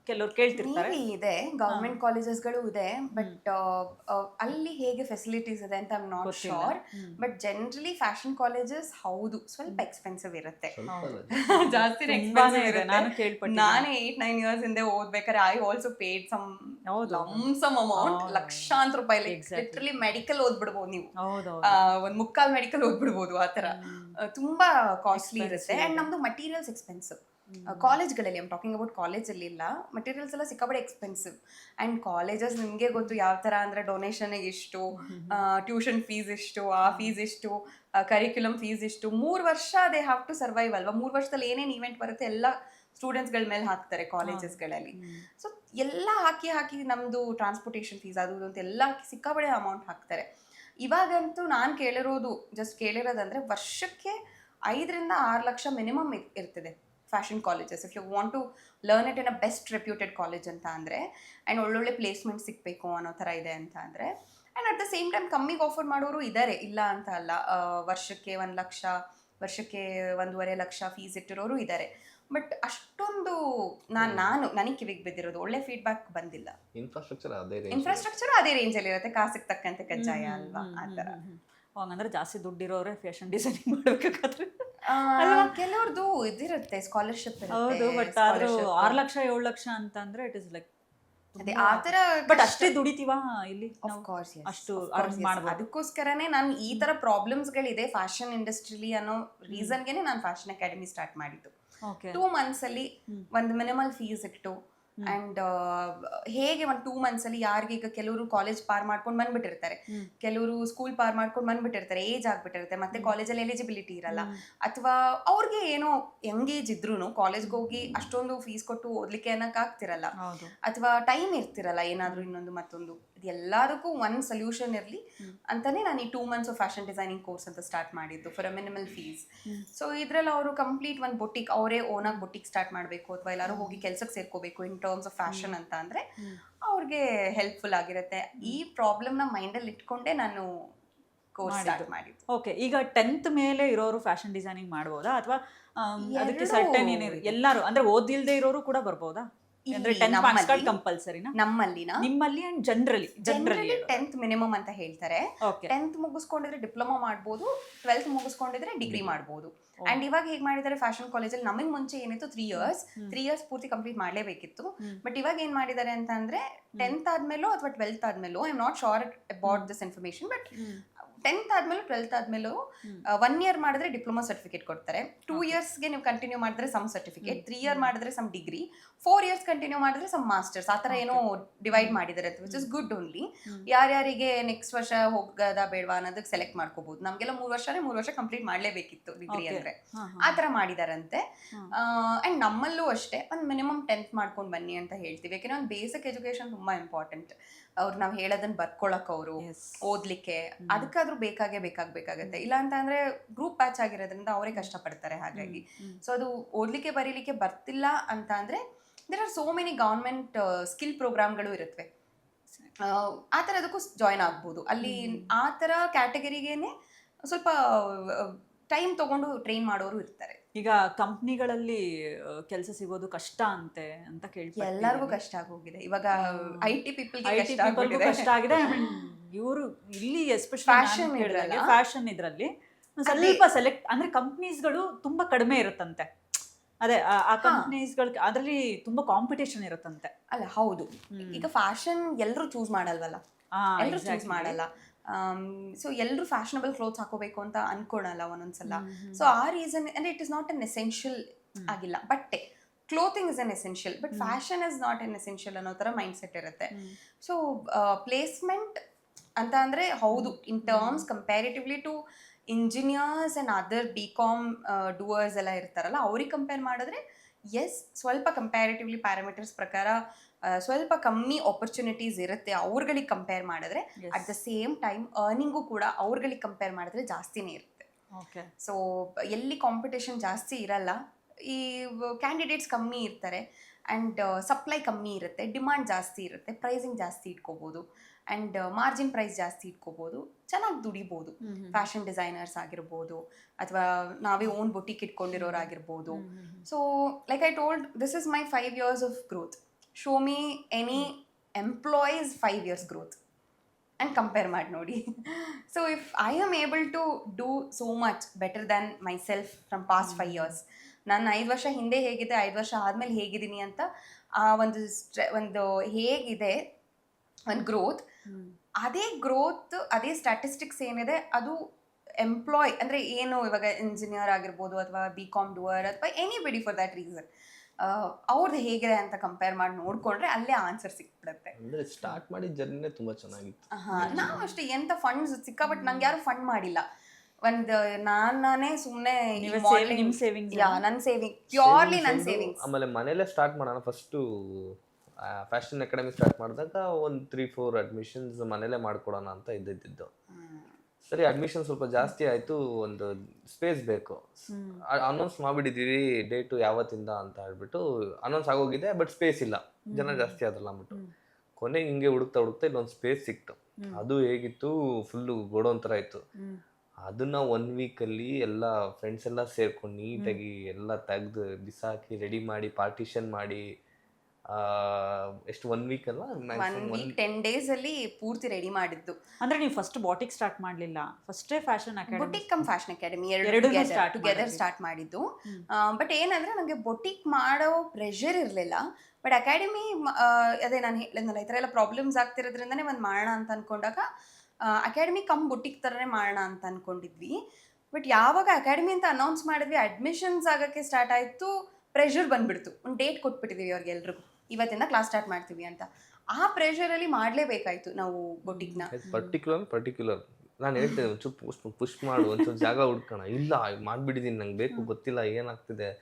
ಕೆಲವ್ರು ಕೇಳ್ತಿರ್ತಾರೆ. ಇದೆ, ಗೌರ್ಮೆಂಟ್ ಕಾಲೇಜಸ್ಗಳು ಇದೆ, ಬಟ್ ಅಲ್ಲಿ ಹೇಗೆ ಫೆಸಿಲಿಟೀಸ್ ಇದೆ ಅಂತ I am not sure. But generally fashion colleges ಹೌದು ಸ್ವಲ್ಪ ಎಕ್ಸ್ಪೆನ್ಸಿವ್ ಇರುತ್ತೆ, ಜಾಸ್ತಿ ಎಕ್ಸ್ಪೆನ್ಸಿವ್ ಇರುತ್ತೆ. ನಾನೇ 8-9 ಇಯರ್ಸ್ ಹಿಂದೆ ಓದ್ಬೇಕಾದ್ರೆ I also paid some amount, ಲಕ್ಷಾಂತರ ರೂಪಾಯಿ. ಲಿಟ್ರಲಿ ಮೆಡಿಕಲ್ ಓದ್ಬಿಡ್ಬೋದು ನೀವು, ಒಂದು 3/4 ಮೆಡಿಕಲ್ ಓದ್ಬಿಡ್ಬೋದು. ಆ ಥರ ತುಂಬಾ ಕಾಸ್ಟ್ಲಿ ಇರುತ್ತೆ. ಆ್ಯಂಡ್ ನಮ್ದು ಮಟೀರಿಯಲ್ಸ್ ಎಕ್ಸ್ಪೆನ್ಸಿವ್. ಕಾಲೇಜ್ಗಳಲ್ಲಿ ಐಮ್ ಟಾಕಿಂಗ್ ಅಬೌಟ್ ಕಾಲೇಜಲ್ಲಿ ಇಲ್ಲ, ಮಟೀರಿಯಲ್ಸ್ ಎಲ್ಲ ಸಿಕ್ಕಾಪಟ್ಟೆ ಎಕ್ಸ್ಪೆನ್ಸಿವ್. ಆ್ಯಂಡ್ ಕಾಲೇಜಸ್ ನಿಮಗೆ ಗೊತ್ತು ಯಾವ ಥರ ಅಂದರೆ, ಡೊನೇಷನ್ಗೆ ಇಷ್ಟು, ಟ್ಯೂಷನ್ ಫೀಸ್ ಇಷ್ಟು, ಆ ಫೀಸ್ ಇಷ್ಟು, ಕರಿಕ್ಯುಲಮ್ ಫೀಸ್ ಇಷ್ಟು. 3 ವರ್ಷ ದೇ ಹ್ಯಾವ್ ಟು ಸರ್ವೈವ್ ಅಲ್ವಾ. 3 ವರ್ಷದಲ್ಲಿ ಏನೇನು ಇವೆಂಟ್ ಬರುತ್ತೆ ಎಲ್ಲ ಸ್ಟೂಡೆಂಟ್ಸ್ಗಳ ಮೇಲೆ ಹಾಕ್ತಾರೆ ಕಾಲೇಜಸ್ಗಳಲ್ಲಿ. ಸೊ ಎಲ್ಲ ಹಾಕಿ ನಮ್ಮದು ಟ್ರಾನ್ಸ್ಪೋರ್ಟೇಷನ್ ಫೀಸ್ ಅದು ಅಂತ ಎಲ್ಲ ಹಾಕಿ ಸಿಕ್ಕಾಪಟ್ಟೆ ಅಮೌಂಟ್ ಹಾಕ್ತಾರೆ. ಇವಾಗಂತೂ ನಾನು ಕೇಳಿರೋದಂದರೆ ವರ್ಷಕ್ಕೆ 5-6 ಲಕ್ಷ ಮಿನಿಮಮ್ ಇರ್ತದೆ fashion colleges. If you want to learn it in a best reputed college ಅಂತ ಅಂದರೆ, ಆ್ಯಂಡ್ ಒಳ್ಳೊಳ್ಳೆ ಪ್ಲೇಸ್ಮೆಂಟ್ ಸಿಗಬೇಕು ಅನ್ನೋ ಥರ ಇದೆ ಅಂತ ಅಂದರೆ. And at the same time ಕಮ್ಮಿಗೆ ಆಫರ್ ಮಾಡೋರು ಇದ್ದಾರೆ, ಇಲ್ಲ ಅಂತ ಅಲ್ಲ. ವರ್ಷಕ್ಕೆ 1 ಲಕ್ಷ, ವರ್ಷಕ್ಕೆ 1.5 ಲಕ್ಷ ಫೀಸ್ ಇಟ್ಟಿರೋರು ಇದ್ದಾರೆ. ಬಟ್ ಅಷ್ಟೊಂದು ನನಗೆ ಕಿವಿಗೆ ಬಿದ್ದಿರೋದು ಒಳ್ಳೆ ಫೀಡ್ಬ್ಯಾಕ್ ಬಂದಿಲ್ಲ. ಇನ್ಫ್ರಾಸ್ಟ್ರಕ್ಚರ್ ಅದೇ ರೇಂಜಲ್ಲಿ ಇರುತ್ತೆ, ಕಾಸಿಗೆ ತಕ್ಕಂತೆ ಕಜ್ಜಾಯ ಅಲ್ವಾ ಆ ಥರ. ಹಂಗಂದ್ರೆ ಜಾಸ್ತಿ ದುಡ್ಡಿರೋರೆ ಫ್ಯಾಷನ್ ಡಿಸೈನಿಂಗ್ ಮಾಡ್ಬೇಕಾದ್ರೆ ಕೆಲವ್ರದ್ದು ಇದಿರುತ್ತೆ, ಸ್ಕಾಲರ್ಶಿಪ್ ಹೌದು. ಬಟ್ ಆದ್ರೂ 6 ಲಕ್ಷ 7 ಲಕ್ಷ ಅಂತಂದ್ರೆ ಇಟ್ ಇಸ್ ಲೈಕ್ ಅದೇ ಆ ಥರ. ಬಟ್ ಅಷ್ಟೇ ದುಡಿತೀವಾ ಇಲ್ಲಿ ಅಷ್ಟು ಮಾಡ್ಬೋದು. ಅದಕ್ಕೋಸ್ಕರನೇ ನಾನು ಈ ಥರ ಪ್ರಾಬ್ಲಮ್ಸ್ಗಳಿದೆ ಫ್ಯಾಷನ್ ಇಂಡಸ್ಟ್ರಿಲಿ ಅನ್ನೋ ರೀಸನ್ಗೆನೆ ನಾನು ಫ್ಯಾಷನ್ ಅಕಾಡೆಮಿ ಸ್ಟಾರ್ಟ್ ಮಾಡಿದ್ದು. 2 months ಅಲ್ಲಿ ಒಂದು ಮಿನಿಮಲ್ ಫೀಸ್ ಇಟ್ಟು ಅಂಡ್ ಹೇಗೆ ಒಂದು 2 months ಅಲ್ಲಿ ಯಾರಿಗೆ, ಈಗ ಕೆಲವರು ಕಾಲೇಜ್ ಪಾರ್ ಮಾಡ್ಕೊಂಡು ಬಂದ್ಬಿಟ್ಟಿರ್ತಾರೆ, ಕೆಲವರು ಸ್ಕೂಲ್ ಪಾರ್ ಮಾಡ್ಕೊಂಡು ಬಂದ್ಬಿಟ್ಟಿರ್ತಾರೆ, ಏಜ್ ಆಗ್ಬಿಟ್ಟಿರುತ್ತೆ, ಮತ್ತೆ ಕಾಲೇಜಲ್ಲಿ ಎಲಿಜಿಬಿಲಿಟಿ ಇರಲ್ಲ, ಅಥವಾ ಅವ್ರಿಗೆ ಏನೋ ಎಂಗೇಜ್ ಇದ್ರು ಕಾಲೇಜ್ಗೆ ಹೋಗಿ ಅಷ್ಟೊಂದು ಫೀಸ್ ಕೊಟ್ಟು ಓದ್ಲಿಕ್ಕೆ ಅನ್ನಕ್ ಆಗ್ತಿರಲ್ಲ, ಅಥವಾ ಟೈಮ್ ಇರ್ತಿರಲ್ಲ ಏನಾದ್ರೂ ಇನ್ನೊಂದು ಮತ್ತೊಂದು. ಎಲ್ಲದಕ್ಕೂ ಒಂದು ಸೊಲ್ಯೂಷನ್ ಇರಲಿ ಅಂತಾನೆ ನಾನು ಈ 2 months ಫ್ಯಾಷನ್ ಡಿಸೈನಿಂಗ್ ಕೋರ್ಸ್ ಅಂತ ಸ್ಟಾರ್ಟ್ ಮಾಡಿದ್ದು for a minimal fees. So ಇದ್ರಲ್ಲಿ ಅವರು ಕಂಪ್ಲೀಟ್ ಒಂದು ಬೊಟಿಕ್, ಅವರೇ ಓನಾಗಿ ಬೊಟಿಕ್ ಸ್ಟಾರ್ಟ್ ಮಾಡಬೇಕು ಅಥವಾ ಎಲ್ಲರೂ ಹೋಗಿ ಕೆಲ್ಸಕ್ಕೆ ಸೇರ್ಕೋಬೇಕು ಇನ್ ಟರ್ಮ್ಸ್ ಆಫ್ ಫ್ಯಾಷನ್ ಅಂತ ಅಂದ್ರೆ ಅವ್ರಿಗೆ ಹೆಲ್ಪ್ಫುಲ್ ಆಗಿರುತ್ತೆ. ಈ ಪ್ರಾಬ್ಲಮ್ನ ಮೈಂಡಲ್ಲಿ ಇಟ್ಕೊಂಡೆ ನಾನು ಕೋರ್ಸ್ ಸ್ಟಾರ್ಟ್ ಮಾಡಿದ್ದು. ಓಕೆ, ಈಗ 10th ಮೇಲೆ ಇರೋರು ಫ್ಯಾಷನ್ ಡಿಸೈನಿಂಗ್ ಮಾಡ್ಬೋದಾ, ಅಥವಾ ಅದಕ್ಕೆ ಸರ್ಟನ್ ಎಲ್ಲರೂ ಅಂದ್ರೆ ಓದಿಲ್ದೇ ಇರೋರು ಕೂಡ ಬರ್ಬೋದಾ? ನಿಮ್ಮಲ್ಲಿ ಜನರಲಿ 10th ಮಿನಿಮಮ್ ಅಂತ ಹೇಳ್ತಾರೆ. 10th ಮುಗಿಸ್ಕೊಂಡಿದ್ರೆ ಡಿಪ್ಲೊಮಾ ಮಾಡ್ಬೋದು, 12th ಮುಗಿಸ್ಕೊಂಡಿದ್ರೆ ಡಿಗ್ರಿ ಮಾಡ್ಬೋದು. ಅಂಡ್ ಇವಾಗ ಹೇಗ್ ಮಾಡಿದ್ದಾರೆ ಫ್ಯಾಷನ್ ಕಾಲೇಜಲ್ಲಿ, ನಮಗೆ ಮುಂಚೆ ಏನಿತ್ತು 3 years ಪೂರ್ತಿ ಕಂಪ್ಲೀಟ್ ಮಾಡ್ಲೇಬೇಕಿತ್ತು. ಬಟ್ ಇವಾಗ ಏನ್ ಮಾಡಿದ್ದಾರೆ ಅಂತ ಅಂದ್ರೆ 10th ಆದ್ಮೇಲೋ ಅಥವಾ 12th ಆದ್ಮೇಲೋ, I am not sure about this information, but 10th ಆದ್ಮೇಲೆ 12th ಆದ್ಮೇಲೂ 1 year ಮಾಡಿದ್ರೆ ಡಿಪ್ಲೊಮಾ ಸರ್ಟಿಫಿಕೇಟ್ ಕೊಡ್ತಾರೆ, 2 yearsಗೆ ನೀವು ಕಂಟಿನ್ಯೂ ಮಾಡಿದ್ರೆ ಸಮ್ ಸರ್ಟಿಫಿಕೇಟ್, 3 year ಮಾಡಿದ್ರೆ ಸಮ್ ಡಿಗ್ರಿ, 4 years ಕಂಟಿನ್ಯೂ ಮಾಡಿದ್ರೆ ಸಮ್ ಮಾಸ್ಟರ್ಸ್. ಆ ಥರ ಏನೋ ಡಿವೈಡ್ ಮಾಡಿದ್ದಾರೆ, ವಿಚ್ ಇಸ್ ಗುಡ್ ಓನ್ಲಿ. ಯಾರ್ಯಾರಿಗೆ ನೆಕ್ಸ್ಟ್ ವರ್ಷ ಹೋಗದ ಬೇಡವಾ ಅನ್ನೋದಕ್ಕೆ ಸೆಲೆಕ್ಟ್ ಮಾಡ್ಕೋಬಹುದು. ನಮಗೆಲ್ಲ 3 ವರ್ಷ ಕಂಪ್ಲೀಟ್ ಮಾಡಲೇಬೇಕಿತ್ತು ಡಿಗ್ರಿ ಅಂದ್ರೆ, ಆ ಥರ ಮಾಡಿದಾರಂತೆ. ಅಂಡ್ ನಮ್ಮಲ್ಲೂ ಅಷ್ಟೇ ಒಂದು ಮಿನಿಮಮ್ 10th ಮಾಡ್ಕೊಂಡು ಬನ್ನಿ ಅಂತ ಹೇಳ್ತೀವಿ, ಯಾಕೆಂದ್ರೆ ಒಂದು ಬೇಸಿಕ್ ಎಜುಕೇಶನ್ ತುಂಬಾ ಇಂಪಾರ್ಟೆಂಟ್. ಅವ್ರು ನಾವು ಹೇಳೋದನ್ನ ಬರ್ಕೊಳಕ್, ಅವರು ಓದ್ಲಿಕ್ಕೆ ಅದಕ್ಕಾದ್ರೂ ಬೇಕಾಗತ್ತೆ. ಇಲ್ಲ ಅಂತ ಅಂದ್ರೆ ಗ್ರೂಪ್ ಬ್ಯಾಚ್ ಆಗಿರೋದ್ರಿಂದ ಅವರೇ ಕಷ್ಟಪಡ್ತಾರೆ. ಹಾಗಾಗಿ ಸೊ ಅದು ಓದ್ಲಿಕ್ಕೆ ಬರೀಲಿಕ್ಕೆ ಬರ್ತಿಲ್ಲ ಅಂತ ಅಂದ್ರೆ there are so many government skill ಪ್ರೋಗ್ರಾಮ್ಗಳು ಇರುತ್ತವೆ, ಆ ಥರ ಅದಕ್ಕೂ ಜಾಯ್ನ್ ಆಗ್ಬೋದು. ಅಲ್ಲಿ ಆ ಥರ ಕ್ಯಾಟಗರಿಗೇನೆ ಸ್ವಲ್ಪ ಟೈಮ್ ತಗೊಂಡು ಟ್ರೈನ್ ಮಾಡೋರು ಇರ್ತಾರೆ. ಈಗ ಕಂಪ್ನಿಗಳಲ್ಲಿ ಕೆಲಸ ಸಿಗೋದು ಕಷ್ಟ ಅಂತ ಕೇಳ್ತೀವಿ. ಎಲ್ಲರಿಗೂ ಕಷ್ಟ ಆಗೋಗಿದೆ ಇವಾಗ. IT ಪೀಪಲ್ ಕಷ್ಟ ಆಗಿದೆ. ಇವರು ಇಲ್ಲಿ ಎಸ್ಪೆಷಲಿ ಫ್ಯಾಷನ್ ಇದರಲ್ಲಿ ಸ್ವಲ್ಪ ಸೆಲೆಕ್ಟ್ ಅಂದ್ರೆ ಕಂಪ್ನೀಸ್ಗಳು ತುಂಬಾ ಕಡಿಮೆ ಇರುತ್ತಂತೆ. ಅದೇ ಆ ಕಂಪ್ನೀಸ್ಗಳು ಅದರಲ್ಲಿ ತುಂಬಾ ಕಾಂಪಿಟೇಷನ್ ಇರುತ್ತಂತೆ. ಅಲ್ಲ, ಹೌದು. ಈಗ ಫ್ಯಾಷನ್ ಎಲ್ಲರೂ ಚೂಸ್ ಮಾಡಲ್ವಲ್ಲ, ಎಲ್ಲರೂ ಚೂಸ್ ಮಾಡಲ್ಲ. ಸೊ ಎಲ್ಲರೂ ಫ್ಯಾಷನಬಲ್ ಕ್ಲೋತ್ಸ್ ಹಾಕೋಬೇಕು ಅಂತ ಅನ್ಕೊಳಲ್ಲ ಒಂದೊಂದ್ಸಲ. ಸೊ ಆ ರೀಸನ್ ಅಂದ್ರೆ it is not an essential ಆಗಿಲ್ಲ. ಬಟ್ಟೆ clothing is an essential, but fashion is not an essential ಅನ್ನೋ ಥರ ಮೈಂಡ್ ಸೆಟ್ ಇರುತ್ತೆ. ಸೊ ಪ್ಲೇಸ್ಮೆಂಟ್ ಅಂತ ಅಂದ್ರೆ ಹೌದು, in terms comparatively to engineers and other BCom doers ಎಲ್ಲ ಇರ್ತಾರಲ್ಲ, ಅವ್ರಿಗೆ ಕಂಪೇರ್ ಮಾಡಿದ್ರೆ ಎಸ್, ಸ್ವಲ್ಪ ಕಂಪ್ಯಾರಿಟಿವ್ಲಿ ಪ್ಯಾರಾಮೀಟರ್ಸ್ ಪ್ರಕಾರ ಸ್ವಲ್ಪ ಕಮ್ಮಿ ಆಪರ್ಚುನಿಟೀಸ್ ಇರುತ್ತೆ ಅವ್ರುಗಳಿಗೆ ಕಂಪೇರ್ ಮಾಡಿದ್ರೆ. At the same time earning ಕೂಡ ಅವ್ರುಗಳಿಗೆ ಕಂಪೇರ್ ಮಾಡಿದ್ರೆ ಜಾಸ್ತಿನೇ ಇರುತ್ತೆ. ಸೊ ಎಲ್ಲಿ ಕಾಂಪಿಟೇಷನ್ ಜಾಸ್ತಿ ಇರಲ್ಲ, ಈ ಕ್ಯಾಂಡಿಡೇಟ್ಸ್ ಕಮ್ಮಿ ಇರ್ತಾರೆ ಆ್ಯಂಡ್ ಸಪ್ಲೈ ಕಮ್ಮಿ ಇರುತ್ತೆ, ಡಿಮಾಂಡ್ ಜಾಸ್ತಿ ಇರುತ್ತೆ, ಪ್ರೈಸಿಂಗ್ ಜಾಸ್ತಿ ಇಟ್ಕೋಬೋದು ಆ್ಯಂಡ್ ಮಾರ್ಜಿನ್ ಪ್ರೈಸ್ ಜಾಸ್ತಿ ಇಟ್ಕೋಬೋದು, ಚೆನ್ನಾಗಿ ದುಡಿಬೋದು. ಫ್ಯಾಷನ್ ಡಿಸೈನರ್ಸ್ ಆಗಿರ್ಬೋದು ಅಥವಾ ನಾವೇ ಓನ್ ಬೊಟಿಕ್ ಇಟ್ಕೊಂಡಿರೋರಾಗಿರ್ಬೋದು. So like I told, this is my 5 years of growth. Show me any employees 5 years growth and compare ಮಾಡಿ ನೋಡಿ. So if I am able to do so much better than myself from past 5 years, ನಾನು 5 ವರ್ಷ ಹಿಂದೆ ಹೇಗಿದೆ, 5 ವರ್ಷ ಆದಮೇಲೆ ಹೇಗಿದ್ದೀನಿ ಅಂತ ಆ ಒಂದು ಹೇಗಿದೆ ಒಂದು ಗ್ರೋತ್, ಅದೇ ಗ್ರೋತ್, ಅದೇ ಸ್ಟ್ಯಾಟಿಸ್ಟಿಕ್ಸ್ ಏನಿದೆ ಅದು ಎಂಪ್ಲಾಯ್ ಅಂದರೆ ಏನು, ಇವಾಗ ಇಂಜಿನಿಯರ್ ಆಗಿರ್ಬೋದು ಅಥವಾ BCom ಡೂವರ್ ಅಥವಾ ಎನಿಬಡಿ ಫಾರ್ ದ್ಯಾಟ್ ರೀಸನ್, ಅವ್ರದ್ದು ಹೇಗಿದೆ ಅಂತ ಕಂಪೇರ್ ಮಾಡಿ ನೋಡ್ಕೊಂಡ್ರೆ ಅಲ್ಲೇ ಆನ್ಸರ್ ಸಿಕ್ಬಿಡುತ್ತೆ. ಅಂದ್ರೆ ಸ್ಟಾರ್ಟ್ ಮಾಡಿ ಜರ್ನಿನೇ ತುಂಬಾ ಚೆನ್ನಾಗಿತ್ತು. ನಾವು ಅಷ್ಟೇ ಎಂತ ಫಂಡ್ಸ್ ಸಿಕ್ಕಾಬಟ್ ನಂಗೆ ಯಾರು ಫಂಡ್ ಮಾಡಿಲ್ಲ. ಒಂದು ನಾನೇ ಸುಮ್ಮನೆ ನನ್ನ ಸೇವಿಂಗ್ ಪ್ಯೂರ್ಲಿ ನನ್ನ ಸೇವಿಂಗ್ಸ್. ಆಮೇಲೆ ಮನೇಲೆ ಸ್ಟಾರ್ಟ್ ಮಾಡೋಣ. ಫಸ್ಟು ಫ್ಯಾಷನ್ ಅಕಾಡೆಮಿ ಸ್ಟಾರ್ಟ್ ಮಾಡಿದಾಗ ಒಂದು 3-4 ಅಡ್ಮಿಷನ್ಸ್ ಮನೇಲೆ ಮಾಡ್ಕೊಡೋಣ ಅಂತ ಇದ್ದಿದ್ದು. ಸರಿ, ಅಡ್ಮಿಷನ್ ಸ್ವಲ್ಪ ಜಾಸ್ತಿ ಆಯಿತು, ಒಂದು ಸ್ಪೇಸ್ ಬೇಕು. ಅನೌನ್ಸ್ ಮಾಡಿಬಿಟ್ಟಿದ್ದೀವಿ ಡೇಟು ಯಾವತ್ತಿಂದ ಅಂತ ಹೇಳ್ಬಿಟ್ಟು ಅನೌನ್ಸ್ ಆಗೋಗಿದೆ, ಬಟ್ ಸ್ಪೇಸ್ ಇಲ್ಲ, ಜನ ಜಾಸ್ತಿ ಆದ್ರಲ್ಲ ಅಂದ್ಬಿಟ್ಟು ಕೊನೆಗೆ ಹಿಂಗೆ ಹುಡುಕ್ತಾ ಇಲ್ಲೊಂದು ಸ್ಪೇಸ್ ಸಿಕ್ತು. ಅದು ಹೇಗಿತ್ತು, ಫುಲ್ಲು ಗೋಡೌನ್ ಥರ ಇತ್ತು. ಅದನ್ನ 1 ವೀಕಲ್ಲಿ ಎಲ್ಲ ಫ್ರೆಂಡ್ಸ್ ಎಲ್ಲ ಸೇರ್ಕೊಂಡು ನೀಟಾಗಿ ಎಲ್ಲ ತೆಗ್ದು ಬಿಸಾಕಿ ರೆಡಿ ಮಾಡಿ ಪಾರ್ಟಿಷನ್ ಮಾಡಿ ಎಷ್ಟು 1 ವೀಕ್ ಅಲ್ವಾ 1 ವೀಕ್ 10 days ಅಲ್ಲಿ ಪೂರ್ತಿ ರೆಡಿ ಮಾಡಿದ್ದು. ಅಂದ್ರೆ ನೀವು ಫಸ್ಟ್ ಬಾಟಿಕ್ ಸ್ಟಾರ್ಟ್ ಮಾಡ್ಲಿಲ್ಲ, ಫಸ್ಟೇ fashion academy? Boutique come fashion academy together start ಮಾಡಿದ್ದು. ಬಟ್ ಏನಂದ್ರೆ ನಂಗೆ ಬೊಟಿಕ್ ಮಾಡೋ ಪ್ರೆಷರ್ ಇರಲಿಲ್ಲ. ಬಟ್ ಅಕಾಡೆಮಿ ಅದೇ ನಾನು ಹೇಳಿದ್ನಲ್ಲ, ಈ ಥರ ಎಲ್ಲ ಪ್ರಾಬ್ಲಮ್ಸ್ ಆಗ್ತಿರೋದ್ರಿಂದನೇ ಒಂದು ಮಾಡೋಣ ಅಂತ ಅನ್ಕೊಂಡಾಗ ಅಕಾಡೆಮಿ ಕಮ್ ಬೊಟಿಕ್ ಥರನೇ ಮಾಡೋಣ ಅಂತ ಅನ್ಕೊಂಡಿದ್ವಿ. ಬಟ್ ಯಾವಾಗ ಅಕಾಡೆಮಿ ಅಂತ ಅನೌನ್ಸ್ ಮಾಡಿದ್ವಿ, ಅಡ್ಮಿಷನ್ಸ್ ಆಗೋಕ್ಕೆ ಸ್ಟಾರ್ಟ್ ಆಯಿತು, ಪ್ರೆಷರ್ ಬಂದ್ಬಿಡ್ತು. ಒಂದು ಡೇಟ್ ಕೊಟ್ಬಿಟ್ಟಿದ್ದೀವಿ ಅವ್ರಿಗೆಲ್ರಿಗೂ, ಇವತ್ತಿಂದ ಕ್ಲಾಸ್ ಸ್ಟಾರ್ಟ್ ಮಾಡ್ತೀವಿ ಅಂತ. ಆ ಪ್ರೆಷರಲ್ಲಿ ಮಾಡಲೇಬೇಕಾಯ್ತು ನಾವು ಬೊಟಿಕ್ನ. ಪರ್ಟಿಕ್ಯುಲರ್ ನಾನು ಹೇಳ್ತೇನೆ ಒಂಚೂರು ಪುಷ್ ಮಾಡು, ಒಂಚೂರು ಜಾಗ ಹುಡ್ಕೋಣ. ಇಲ್ಲ ಮಾಡ್ಬಿಟ್ಟಿದ್ದೀನಿ, ನಂಗೆ ಬೇಕು, ಗೊತ್ತಿಲ್ಲ ಏನಾಗ್ತಿದೆ.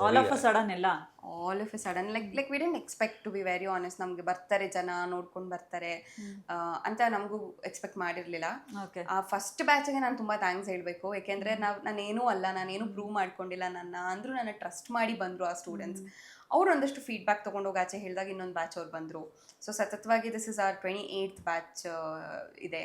All of a sudden like we didn't expect to be very honest. ನಮ್ಗೆ ಬರ್ತಾರೆ ಜನ ನೋಡ್ಕೊಂಡು ಬರ್ತಾರೆ ಅಂತ ನಮಗೂ ಎಕ್ಸ್ಪೆಕ್ಟ್ ಮಾಡಿರ್ಲಿಲ್ಲ. ಆ ಫಸ್ಟ್ ಬ್ಯಾಚ್ಗೆ ನಾನು ತುಂಬಾ ಥ್ಯಾಂಕ್ಸ್ ಹೇಳ್ಬೇಕು. ಯಾಕೆಂದ್ರೆ ನಾನೇನೂ ಅಲ್ಲ, ನಾನೇನು ಪ್ರೂವ್ ಮಾಡ್ಕೊಂಡಿಲ್ಲ ಅಂದ್ರೂ ನನ್ನ ಟ್ರಸ್ಟ್ ಮಾಡಿ ಬಂದ್ರು ಆ ಸ್ಟೂಡೆಂಟ್ಸ್. ಅವ್ರು ಒಂದಷ್ಟು ಫೀಡ್ಬ್ಯಾಕ್ ತೊಗೊಂಡೋಗಿ ಆಚೆ ಹೇಳಿದಾಗ ಇನ್ನೊಂದು ಬ್ಯಾಚ್ ಅವ್ರು ಬಂದರು. ಸೊ ಸತತವಾಗಿ this is R 28th batch ಇದೆ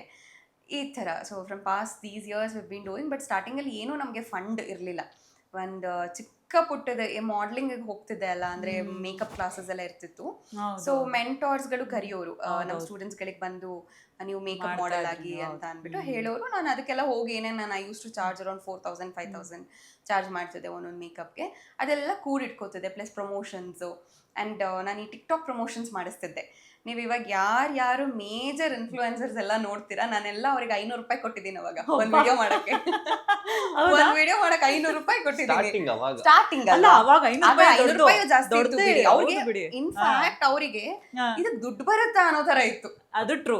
ಈ ಥರ. So from past these years we been doing. But ಸ್ಟಾರ್ಟಿಂಗಲ್ಲಿ ಏನೂ ನಮಗೆ ಫಂಡ್ ಇರಲಿಲ್ಲ. ಒಂದು ಚಿಕ್ಕ ಪುಟ್ಟದ ಮಾಡೆಲಿಂಗ್ ಹೋಗ್ತಿದ್ದೆ ಅಲ್ಲ, ಅಂದರೆ ಮೇಕಪ್ ಕ್ಲಾಸಸ್ ಎಲ್ಲ ಇರ್ತಿತ್ತು. ಸೊ ಮೆಂಟಾರ್ಸ್ಗಳು ಕರೆಯೋರು ನಮ್ಮ ಸ್ಟೂಡೆಂಟ್ಸ್ಗಳಿಗೆ ಬಂದು ನೀವು ಮೇಕಪ್ ಮಾಡೆಲ್ ಆಗಿ ಅಂತ ಅಂದ್ಬಿಟ್ಟು ಹೇಳೋರು. ನಾನು ಅದಕ್ಕೆಲ್ಲ ಹೋಗಿ ನಾನು I used to charge around 4,000 5,000 charge ಮಾಡ್ತಿದ್ದೆ ಒಂದೊಂದು ಮೇಕಪ್ಗೆ. ಅದೆಲ್ಲ ಕೂಡಿಟ್ಕೋತಿದ್ದೆ, ಪ್ಲಸ್ ಪ್ರಮೋಷನ್ಸು. ಆ್ಯಂಡ್ ನಾನು ಈ ಟಿಕ್ಟಾಕ್ ಪ್ರಮೋಷನ್ಸ್ ಮಾಡಿಸ್ತಿದ್ದೆ. ನೀವು ಇವಾಗ ಯಾರು ಮೇಜರ್ ಇನ್ಫ್ಲೂಯೆನ್ಸರ್ಸ್ ಎಲ್ಲ ನೋಡ್ತೀರಾ, ನಾನೆಲ್ಲ ಅವ್ರಿಗೆ 500 ರೂಪಾಯಿ ಕೊಟ್ಟಿದ್ದೀನಿ ಅವಾಗ ಒಂದು ವಿಡಿಯೋ ಮಾಡಕ್ಕೆ. ಒಂದು ವಿಡಿಯೋ ಮಾಡಕ್ಕೆ 500 ರೂಪಾಯಿ ಕೊಟ್ಟಿದ್ದೀನಿ ಸ್ಟಾರ್ಟಿಂಗ್. ಅಲ್ಲ, ಅವಾಗ 500 ರೂಪಾಯಿ ಜಾಸ್ತಿ ಇತ್ತು ಬಿಡಿ ಅವ್ರಿಗೆ. ಇನ್ಫ್ಯಾಕ್ಟ್ ಅವರಿಗೆ ಇದಕ್ಕೆ ದುಡ್ಡು ಬರುತ್ತಾ ಅನ್ನೋ ತರ ಇತ್ತು. ಅದು ಟ್ರೂ.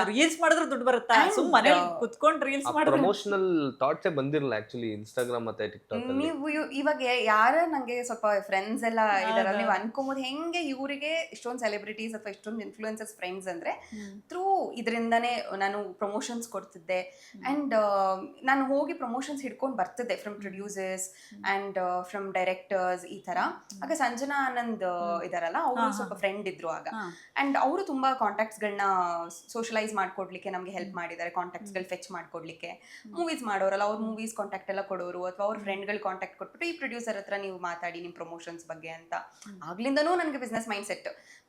ರೀಲ್ಸ್ ಮಾಡಿದ್ರೆ ದುಡ್ಡು ಬರುತ್ತಾ, ಸುಮ್ಮನೆ ಕುತ್ಕೊಂಡು ರೀಲ್ಸ್ ಮಾಡಿದ್ರೆ. ಪ್ರಮೋಷನಲ್ ಥಾಟ್ಸೇ ಬಂದಿರಲ್ಲ ಆಕ್ಚುಲಿ ಇನ್ಸ್ಟಾಗ್ರಾಮ್ ಮತ್ತೆ ಟಿಕ್ಟಾಕ್ ಅಲ್ಲಿ. ನೀವು ಇವಾಗ ಯಾರ ನಂಗೆ ಸ್ವಲ್ಪ ಫ್ರೆಂಡ್ಸ್ ಎಲ್ಲ ಇದಾರ, ನೀವು ಅನ್ಕೊಂಬೋದು ಹೆಂಗೆ ಇವರಿಗೆ ಇಷ್ಟೊಂದು ಸೆಲೆಬ್ರಿಟೀಸ್ ಅಥವಾ ಇಷ್ಟೊಂದು ಇನ್ಫ್ಲೂಯೆನ್ಸರ್ಸ್ ಫ್ರೆಂಡ್ಸ್ ಅಂದ್ರೆ ಥ್ರೂ ಇದರಿಂದಾನೇ ನಾನು ಪ್ರಮೋಷನ್ಸ್ ಕೊಡ್ತಿದ್ದೆ. ಅಂಡ್ ನಾನು ಹೋಗಿ ಪ್ರಮೋಷನ್ಸ್ ಹಿಡ್ಕೊಂಡು ಬರ್ತಿದ್ದೆ from producers and from directors ಈ ತರ. ಆಗ ಸಂಜನಾ ಆನಂದ್ ಇದಾರಲ್ಲ, ಅವರು ಸ್ವಲ್ಪ ಫ್ರೆಂಡ್ ಇದ್ರು ಆಗ. ಅಂಡ್ ಅವರು ತುಂಬಾ ಕಾಂಟ್ಯಾಕ್ಟ್ಸ್ಗಳನ್ನ ಸೋಷಲೈಸ್ ಮಾಡ್ಕೊಡ್ಲಿಕ್ಕೆ ನಮಗೆ ಹೆಲ್ಪ್ ಮಾಡಿದ್ದಾರೆ. ಕಾಂಟ್ಯಾಕ್ಟ್ಸ್ಗಳು ಫೆಚ್ ಮಾಡ್ಕೊಡ್ಲಿಕ್ಕೆ. ಮೂವೀಸ್ ಮಾಡೋರಲ್ಲ, ಅವ್ರ ಮೂವೀಸ್ ಕಾಂಟ್ಯಾಕ್ಟ್ ಎಲ್ಲ ಕೊಡೋರು, ಅಥವಾ ಅವ್ರ ಫ್ರೆಂಡ್ಗಳು ಕಾಂಟ್ಯಾಕ್ಟ್ ಕೊಟ್ಬಿಟ್ಟು ಈ ಪ್ರೊಡ್ಯೂಸರ್ ಹತ್ರ ನೀವು ಮಾತಾಡಿ ನಿಮ್ಮ ಪ್ರಮೋಷನ್ಸ್ ಬಗ್ಗೆ ಅಂತ. ಆಗ್ಲಿಂದನೂ ನನಗೆ business mind set.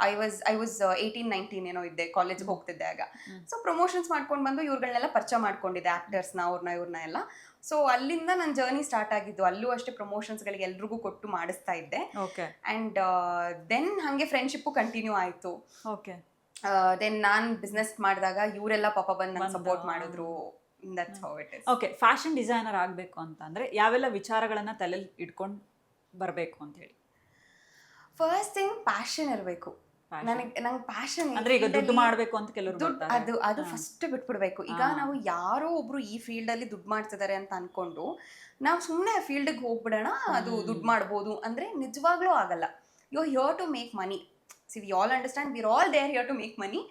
I was 18-19 ಏನೋ ಇದ್ದೆ, ಕಾಲೇಜ್ಗೆ ಹೋಗ್ತಿದ್ದೆ ಆಗ. ಸೊ ಪ್ರಮೋಷನ್ಸ್ ಮಾಡ್ಕೊಂಡು ಬಂದು ಇವ್ರುಗಳನ್ನೆಲ್ಲ ಪರಿಚಯ ಮಾಡ್ಕೊಂಡಿದ್ದೆ, ಆಕ್ಟರ್ಸ್ನ ಇವ್ರನ್ನ ಎಲ್ಲ. ಸೊ ಅಲ್ಲಿಂದ ನನ್ನ ಜರ್ನಿ ಸ್ಟಾರ್ಟ್ ಆಗಿದ್ದು. ಅಲ್ಲೂ ಅಷ್ಟೇ ಪ್ರಮೋಷನ್ಸ್ಗಳಿಗೆ ಎಲ್ರಿಗೂ ಕೊಟ್ಟು ಮಾಡಿಸ್ತಾ ಇದ್ದೆ. ಅಂಡ್ ದೆನ್ ಹಾಗೆ ಫ್ರೆಂಡ್ಶಿಪ್ಪು ಕಂಟಿನ್ಯೂ ಆಯಿತು. ದೆನ್ ನಾನು ಬಿಸ್ನೆಸ್ ಮಾಡಿದಾಗ ಇವರೆಲ್ಲ ಪಾಪ ಬಂದು ನಂಗೆ ಸಪೋರ್ಟ್ ಮಾಡಿದ್ರು. ಓಕೆ, ಫ್ಯಾಷನ್ ಡಿಸೈನರ್ ಆಗಬೇಕು ಅಂತಂದ್ರೆ ಯಾವೆಲ್ಲ ವಿಚಾರಗಳನ್ನ ತಲೆಯಲ್ಲಿ ಇಟ್ಕೊಂಡು ಬರಬೇಕು ಅಂತ ಹೇಳಿ? ಫಸ್ಟ್ ಥಿಂಗ್ ಪ್ಯಾಷನ್ ಇರಬೇಕು. ನಂಗೆ ಪ್ಯಾಷನ್ ಅಂದ್ರೆ ಈಗ ದುಡ್ಡು ಮಾಡಬೇಕು ಅಂತ ಕೆಲವರು ಅದು ಫಸ್ಟ್ ಬಿಟ್ಬಿಡ್ಬೇಕು. ಈಗ ನಾವು ಯಾರೋ ಒಬ್ರು ಈ ಫೀಲ್ಡ್ ಅಲ್ಲಿ ದುಡ್ಡು ಮಾಡ್ತಿದ್ದಾರೆ ಅಂತ ಅನ್ಕೊಂಡು ನಾವು ಸುಮ್ಮನೆ ಆ ಫೀಲ್ಡ್ಗೆ ಹೋಗ್ಬಿಡೋಣ, ಅದು ದುಡ್ಡು ಮಾಡ್ಬೋದು ಅಂದ್ರೆ ನಿಜವಾಗ್ಲೂ ಆಗಲ್ಲ. You are here to make money. See, we all understand we're all there here to make money,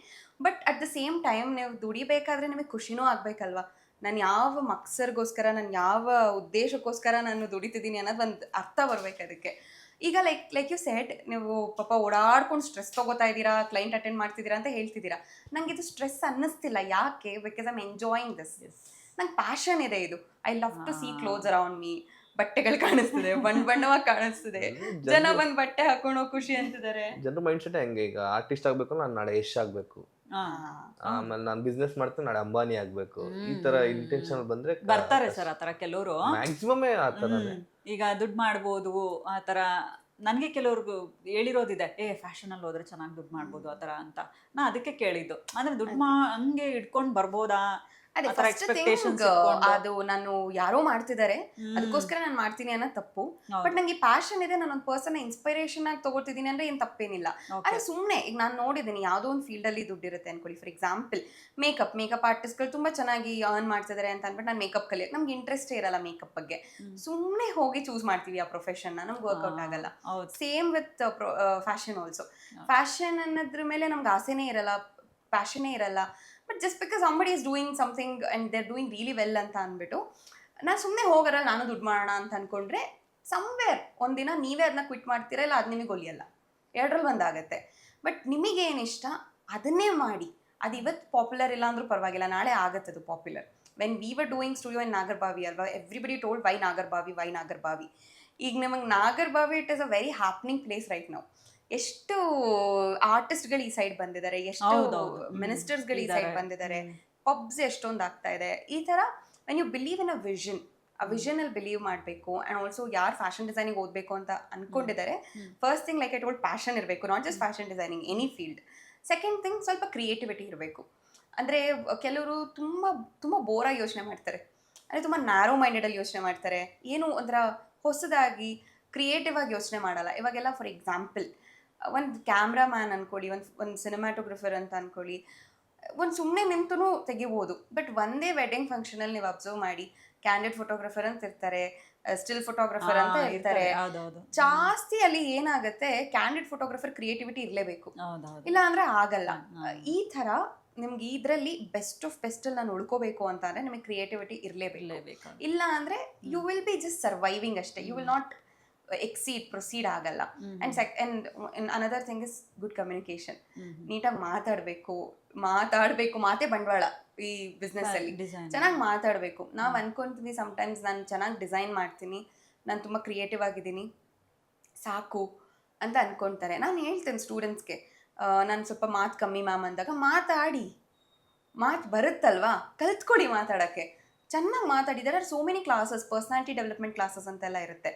but at the same time ನೀವು ದುಡಿಬೇಕಾದ್ರೆ ನಿಮಗೆ ಖುಷಿನೂ ಆಗಬೇಕಲ್ವಾ. ನಾನು ಯಾವ ಮಕ್ಸರ್ಗೋಸ್ಕರ, ನಾನು ಯಾವ ಉದ್ದೇಶಕ್ಕೋಸ್ಕರ ನಾನು ದುಡಿತಿದ್ದೀನಿ ಅನ್ನೋದು ಒಂದು ಅರ್ಥ ಬರ್ಬೇಕು ಅದಕ್ಕೆ. ಈಗ ಲೈಕ್ ಯು ಸೆಡ್, ನೀವು ಪಾಪ ಓಡಾಡ್ಕೊಂಡು ಸ್ಟ್ರೆಸ್ ತೊಗೋತಾ ಇದ್ದೀರಾ, ಕ್ಲೈಂಟ್ ಅಟೆಂಡ್ ಮಾಡ್ತಿದ್ದೀರಾ ಅಂತ ಹೇಳ್ತಿದ್ದೀರಾ. ನಂಗೆ ಇದು ಸ್ಟ್ರೆಸ್ ಅನ್ನಿಸ್ತಿಲ್ಲ. ಯಾಕೆ? Because I am enjoying this. ನಂಗೆ ಪ್ಯಾಷನ್ ಇದೆ ಇದು. I love to see clothes around me. ಬಟ್ಟೆಗಳು ಕಾಣಿಸ್ತಿದೆ, ಬಣ್ಣವಾಗಿ ಕಾಣಿಸ್ತಿದೆ, ಜನ ಬಂದ್ ಬಟ್ಟೆ ಹಾಕೊಂಡು ಖುಷಿ ಅಂತಿದ್ದಾರೆ. ಜನರ ಮೈಂಡ್ ಸೆಟ್ ಹೆಂಗೆ, ಈಗ ಆರ್ಟಿಸ್ಟ್ ಆಗ್ಬೇಕು, ನಾನು ನಾಳೆ ಯಶ್ ಆಗ್ಬೇಕು, ಆಮೇಲೆ ನಾನು ಬಿಸ್ನೆಸ್ ಮಾಡ್ತೀನಿ, ನಾಳೆ ಅಂಬಾನಿ ಆಗ್ಬೇಕು, ಈ ತರ ಇಂಟೆನ್ಷನ್ ಬಂದ್ರೆ ಬರ್ತಾರೆ ಸರ್ ಆತರ ಕೆಲವರು. ಮ್ಯಾಕ್ಸಿಮಮ್ ಆತರನೇ. ಈಗ ದುಡ್ಡು ಮಾಡ್ಬೋದು ಆತರ. ನನಗೆ ಕೆಲವ್ರಿಗೂ ಹೇಳಿರೋದಿದೆ, ಫ್ಯಾಷನ್ ಅಲ್ಲಿ ಹೋದ್ರೆ ಚೆನ್ನಾಗಿ ದುಡ್ಡು ಮಾಡ್ಬೋದು ಆತರ ಅಂತ. ನಾ ಅದಕ್ಕೆ ಕೇಳಿದ್ದು, ಅಂದ್ರೆ ದುಡ್ಡು ಹಂಗೆ ಇಟ್ಕೊಂಡು ಬರ್ಬೋದಾ? ಅದೇ ಫಸ್ಟ್ ಥಿಂಗ್, ಅದು ನಾನು ಯಾರೋ ಮಾಡ್ತಿದ್ದಾರೆ ಅದಕ್ಕೋಸ್ಕರ ನಾನು ಮಾಡ್ತೀನಿ ಅನ್ನೋ ತಪ್ಪು. ಬಟ್ ನಂಗೆ ಪ್ಯಾಷನ್ ಇದೆ, ನಾನು ಒಂದು ಪರ್ಸನ್ ಇನ್ಸ್ಪಿರೇಷನ್ ಆಗಿ ತಗೋತಿದ್ದೀನಿ ಅಂದ್ರೆ ಏನ್ ತಪ್ಪೇನಿಲ್ಲ. ಆದ್ರೆ ಸುಮ್ಮನೆ ಈಗ ನಾನು ನೋಡಿದ್ದೀನಿ ಯಾವುದೋ ಒಂದು ಫೀಲ್ಡ್ ಅಲ್ಲಿ ದುಡ್ಡಿರುತ್ತೆ ಅನ್ಕೊಳ್ಳಿ. ಫಾರ್ ಎಕ್ಸಾಂಪಲ್ ಮೇಕಪ್ ಆರ್ಟಿಸ್ಟ್ಗಳು ತುಂಬಾ ಚೆನ್ನಾಗಿ ಅರ್ನ್ ಮಾಡ್ತಿದ್ದಾರೆ ಅಂತ ಅಂದ್ಬಿಟ್ಟು ನಾನು ಮೇಕಪ್ ಕಲಿಯೋಕೆ ನಮ್ಗೆ ಇಂಟ್ರೆಸ್ಟೇ ಇರಲ್ಲ ಮೇಕಪ್ ಬಗ್ಗೆ. ಸುಮ್ಮನೆ ಹೋಗಿ ಚೂಸ್ ಮಾಡ್ತೀವಿ ಆ ಪ್ರೊಫೆಷನ್, ನಮ್ಗೆ ವರ್ಕ್ಔಟ್ ಆಗಲ್ಲ. Same with fashion also. Fashion ಅನ್ನೋದ್ರ ಮೇಲೆ ನಮ್ಗೆ ಆಸೆನೇ ಇರಲ್ಲ, ಪ್ಯಾಷನೇ ಇರಲ್ಲ. But just because somebody is doing something and they're doing really well ಅಂತ ಅಂದ್ಬಿಟ್ಟು ನಾನು ಸುಮ್ಮನೆ ಹೋಗಲ್ಲ, ನಾನು ದುಡ್ಡು ಮಾಡೋಣ ಅಂತ ಅನ್ಕೊಂಡ್ರೆ ಸಮ್ವೇರ್ ಒಂದಿನ ನೀವೇ ಅದನ್ನ ಕ್ವಿಟ್ ಮಾಡ್ತೀರಾ, ಇಲ್ಲ ಅದು ನಿಮಗೆ ಒಲಿಯಲ್ಲ. ಎರಡರಲ್ಲಿ ಒಂದಾಗತ್ತೆ. ಬಟ್ ನಿಮಗೇನು ಇಷ್ಟ ಅದನ್ನೇ ಮಾಡಿ. ಅದು ಇವತ್ತು ಪಾಪ್ಯುಲರ್ ಇಲ್ಲ ಅಂದ್ರೂ ಪರವಾಗಿಲ್ಲ, ನಾಳೆ ಆಗತ್ತೆ ಅದು popular. When we were doing studio in Nagarbhavi ಅಲ್ವಾ, ಎವ್ರಿಬಡಿ ಟೋಲ್ಡ್ ವೈ ನಾಗರ್ಬಾವಿ. ಈಗ ನಮಗೆ Nagarbhavi it is a very happening place right ನಾವು. ಎಷ್ಟು ಆರ್ಟಿಸ್ಟ್ಗಳು ಈ ಸೈಡ್ ಬಂದಿದ್ದಾರೆ, ಎಷ್ಟು ಮಿನಿಸ್ಟರ್ಸ್ಗಳು ಈ ಸೈಡ್ ಬಂದಿದ್ದಾರೆ, ಪಬ್ಸ್ ಎಷ್ಟೊಂದು ಆಗ್ತಾ ಇದೆ. ಈ ಥರ when you believe in a vision, ಆ ವಿಷನ್ ಅಲ್ಲಿ ಬಿಲೀವ್ ಮಾಡಬೇಕು. ಆ್ಯಂಡ್ ಆಲ್ಸೋ ಯಾರು ಫ್ಯಾಷನ್ ಡಿಸೈನಿಂಗ್ ಓದಬೇಕು ಅಂತ ಅನ್ಕೊಂಡಿದ್ದಾರೆ, first thing like I told passion ಇರಬೇಕು, not just fashion designing, any field. Second thing ಸ್ವಲ್ಪ ಕ್ರಿಯೇಟಿವಿಟಿ ಇರಬೇಕು. ಅಂದರೆ ಕೆಲವರು ತುಂಬ ತುಂಬ ಬೋರಾಗಿ ಯೋಚನೆ ಮಾಡ್ತಾರೆ, ಅಂದರೆ ತುಂಬ ನ್ಯಾರೋ ಮೈಂಡೆಡಲ್ಲಿ ಯೋಚನೆ ಮಾಡ್ತಾರೆ, ಏನು ಒಂಥರ ಹೊಸದಾಗಿ ಕ್ರಿಯೇಟಿವ್ ಆಗಿ ಯೋಚನೆ ಮಾಡಲ್ಲ. ಇವಾಗೆಲ್ಲ ಫಾರ್ ಎಕ್ಸಾಂಪಲ್ ಒಂದು ಕ್ಯಾಮ್ರಾಮ್ಯಾನ್ ಅಂದ್ಕೊಳ್ಳಿ, ಒಂದು ಸಿನಿಮ್ಯಾಟೋಗ್ರಫರ್ ಅಂತ ಅಂದ್ಕೊಳ್ಳಿ, ಒಂದು ಸುಮ್ಮನೆ ನಿಂತು ತೆಗಿಬೋದು. ಬಟ್ ಒಂದೇ ವೆಡ್ಡಿಂಗ್ ಫಂಕ್ಷನಲ್ಲಿ ನೀವು ಅಬ್ಸರ್ವ್ ಮಾಡಿ, ಕ್ಯಾಂಡಿಡ್ ಫೋಟೋಗ್ರಫರ್ ಅಂತ ಇರ್ತಾರೆ, ಸ್ಟಿಲ್ ಫೋಟೋಗ್ರಫರ್ ಅಂತ ಇರ್ತಾರೆ. ಜಾಸ್ತಿ ಅಲ್ಲಿ ಏನಾಗುತ್ತೆ, ಕ್ಯಾಂಡಿಡ್ ಫೋಟೋಗ್ರಫರ್ ಕ್ರಿಯೇಟಿವಿಟಿ ಇರಲೇಬೇಕು, ಇಲ್ಲ ಅಂದ್ರೆ ಆಗಲ್ಲ. ಈ ತರ ನಿಮ್ಗೆ ಇದರಲ್ಲಿ ಬೆಸ್ಟ್ ಆಫ್ ಬೆಸ್ಟ್ ಅಲ್ಲಿ ನಾನು ಉಳ್ಕೋಬೇಕು ಅಂತ ಅಂದ್ರೆ ನಿಮಗೆ ಕ್ರಿಯೇಟಿವಿಟಿ ಇರಲೇಬೇಕು. ಇಲ್ಲ ಅಂದ್ರೆ you will be just surviving ಅಷ್ಟೇ, ಯು ವಿಲ್ ನಾಟ್ ಪ್ರೊಸೀಡ್ ಆಗಲ್ಲ. And another thing is good communication. ನೀಟಾಗಿ ಮಾತಾಡಬೇಕು, ಮಾತೇ ಬಂಡವಾಳ ಈ ಬಿಸ್ನೆಸ್ ಅಲ್ಲಿ. ಚೆನ್ನಾಗಿ ಮಾತಾಡಬೇಕು. ನಾವು ಅನ್ಕೊಂತೀವಿ ಸಮಟೈಮ್ಸ್ ನಾನು ಚೆನ್ನಾಗಿ ಡಿಸೈನ್ ಮಾಡ್ತೀನಿ, ನಾನು ತುಂಬ ಕ್ರಿಯೇಟಿವ್ ಆಗಿದ್ದೀನಿ ಸಾಕು ಅಂತ ಅನ್ಕೊತಾರೆ. ನಾನು ಹೇಳ್ತೇನೆ ಸ್ಟೂಡೆಂಟ್ಸ್ಗೆ, ನಾನು ಸ್ವಲ್ಪ ಮಾತು ಕಮ್ಮಿ ಮ್ಯಾಮ್ ಅಂದಾಗ, ಮಾತು ಬರುತ್ತಲ್ವಾ, ಕಲ್ತ್ಕೊಡಿ ಮಾತಾಡೋಕ್ಕೆ. ಚೆನ್ನಾಗಿ ಮಾತಾಡಿದ್ದಾರೆ. So many classes, personality development classes ಅಂತೆಲ್ಲ ಇರುತ್ತೆ.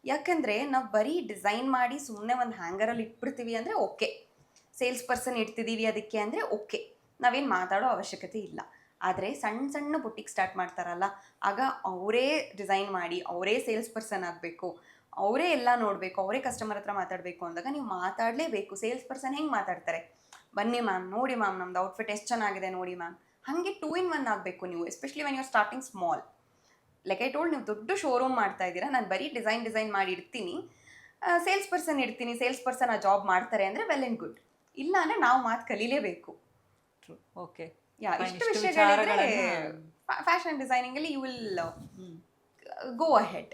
ಯಾಕಂದರೆ ನಾವು ಬರೀ ಡಿಸೈನ್ ಮಾಡಿ ಸುಮ್ಮನೆ ಒಂದು ಹ್ಯಾಂಗರಲ್ಲಿ ಇಟ್ಬಿಡ್ತೀವಿ ಅಂದರೆ ಓಕೆ, ಸೇಲ್ಸ್ ಪರ್ಸನ್ ಇಡ್ತಿದ್ದೀವಿ ಅದಕ್ಕೆ ಅಂದರೆ ಓಕೆ, ನಾವೇನು ಮಾತಾಡೋ ಅವಶ್ಯಕತೆ ಇಲ್ಲ. ಆದರೆ ಸಣ್ಣ ಬುಟ್ಟಿಗೆ ಸ್ಟಾರ್ಟ್ ಮಾಡ್ತಾರಲ್ಲ, ಆಗ ಅವರೇ ಡಿಸೈನ್ ಮಾಡಿ, ಅವರೇ ಸೇಲ್ಸ್ ಪರ್ಸನ್ ಆಗಬೇಕು, ಅವರೇ ಎಲ್ಲ ನೋಡಬೇಕು, ಅವರೇ ಕಸ್ಟಮರ್ ಹತ್ರ ಮಾತಾಡಬೇಕು ಅಂದಾಗ ನೀವು ಮಾತಾಡಲೇಬೇಕು. ಸೇಲ್ಸ್ ಪರ್ಸನ್ ಹೆಂಗೆ ಮಾತಾಡ್ತಾರೆ, ಬನ್ನಿ ಮ್ಯಾಮ್, ನೋಡಿ ಮ್ಯಾಮ್ ನಮ್ದು ಔಟ್ಫಿಟ್ ಎಷ್ಟು ಚೆನ್ನಾಗಿದೆ ನೋಡಿ ಮ್ಯಾಮ್, ಹಾಗೆ 2 in 1 ಆಗಬೇಕು ನೀವು. Especially when you are starting small. Like I told, ನೀವು ದೊಡ್ಡ ಶೋರೂಮ್ ಮಾಡ್ತಾ ಇದ್ದೀರಾ, ನಾನು ಬರೀ ಡಿಸೈನ್ ಮಾಡಿ ಇಡ್ತೀನಿ, ಸೇಲ್ಸ್ ಪರ್ಸನ್ ಇಡ್ತೀನಿ, ಸೇಲ್ಸ್ ಪರ್ಸನ್ ಆ ಜಾಬ್ ಮಾಡ್ತಾರೆ ಅಂದರೆ ವೆಲ್ ಆ್ಯಂಡ್ ಗುಡ್. ಇಲ್ಲ ಅಂದರೆ ನಾವು ಮಾತು ಕಲೀಲೇಬೇಕು. ಓಕೆ, ಇಷ್ಟು ವಿಷಯಗಳಿದ್ರೆ ಫ್ಯಾಷನ್ ಡಿಸೈನಿಂಗಲ್ಲಿ you will go ahead.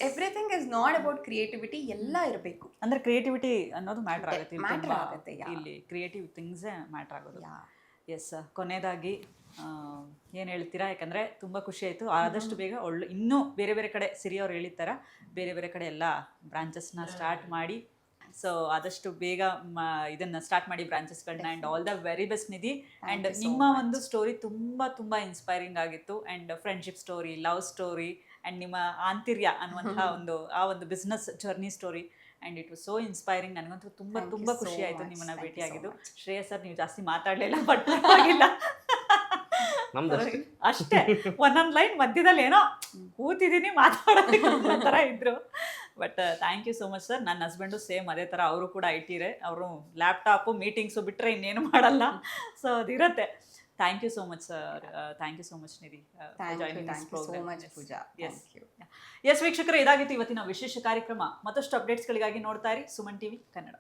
Everything is not about creativity, ಎಲ್ಲ ಇರಬೇಕು. ಅಂದ್ರೆ ಕ್ರಿಯೇಟಿವಿಟಿ ಅನ್ನೋದು ಮ್ಯಾಟರ್ ಆಗುತ್ತೆ ಇಲ್ಲಿ, ಕ್ರಿಯೇಟಿವ್ ಥಿಂಗ್ಸೇ ಮ್ಯಾಟರ್ ಆಗೋದು. ಎಸ್, ಕೊನೆಯದಾಗಿ ಏನು ಹೇಳ್ತೀರಾ? ಯಾಕಂದರೆ ತುಂಬ ಖುಷಿ ಆಯಿತು. ಆದಷ್ಟು ಬೇಗ ಇನ್ನೂ ಬೇರೆ ಬೇರೆ ಕಡೆ ಸಿರಿ ಅವ್ರು ಹೇಳಿರ್ತಾರ, ಬೇರೆ ಬೇರೆ ಕಡೆ ಎಲ್ಲ ಬ್ರಾಂಚಸ್ನ ಸ್ಟಾರ್ಟ್ ಮಾಡಿ. ಸೊ ಆದಷ್ಟು ಬೇಗ ಇದನ್ನು ಸ್ಟಾರ್ಟ್ ಮಾಡಿ ಬ್ರಾಂಚಸ್ಗಳನ್ನ. And all the very best Nidhi. And ನಿಮ್ಮ ಒಂದು ಸ್ಟೋರಿ ತುಂಬ ಇನ್ಸ್ಪೈರಿಂಗ್ ಆಗಿತ್ತು. And friendship story, love story, and ನಿಮ್ಮ ಆಂತರ್ಯ ಅನ್ನುವಂಥ ಒಂದು business journey story. And it was so inspiring. ನನಗಂತೂ ತುಂಬ ಖುಷಿ ಆಯಿತು ನಿಮ್ಮನ್ನ ಭೇಟಿಯಾಗಿದ್ದು. ಶ್ರೇಯಸ್ ಸರ್, ನೀವು ಜಾಸ್ತಿ ಮಾತಾಡಲಿಲ್ಲ, ಬಟ್ ಆಗಿಲ್ಲ ಅಷ್ಟೇ, ಒಂದೊಂದು ಲೈನ್ ಮಧ್ಯದಲ್ಲಿ ಏನೋ ಕೂತಿದ್ದೀನಿ ಮಾತಾಡೋದಕ್ಕೆ ಥರ ಇದ್ರು. But thank you so much sir. ನನ್ನ ಹಸ್ಬೆಂಡು ಸೇಮ್ ಅದೇ ಥರ, ಅವರು ಕೂಡ IT-ರೇ, ಅವರು ಲ್ಯಾಪ್ಟಾಪು ಮೀಟಿಂಗ್ಸು ಬಿಟ್ಟರೆ ಇನ್ನೇನು ಮಾಡಲ್ಲ. ಸೊ ಅದಿರುತ್ತೆ. Thank you so much sir. Thank you so much Nidhi. Yes ವೀಕ್ಷಕರೇ, ಇದಾಗಿತ್ತು ಇವತ್ತಿನ ವಿಶೇಷ ಕಾರ್ಯಕ್ರಮ. ಮತ್ತಷ್ಟು ಅಪ್ಡೇಟ್ಸ್ಗಳಿಗಾಗಿ ನೋಡ್ತಾ ಇರಿ ಸುಮನ್ TV ಕನ್ನಡ.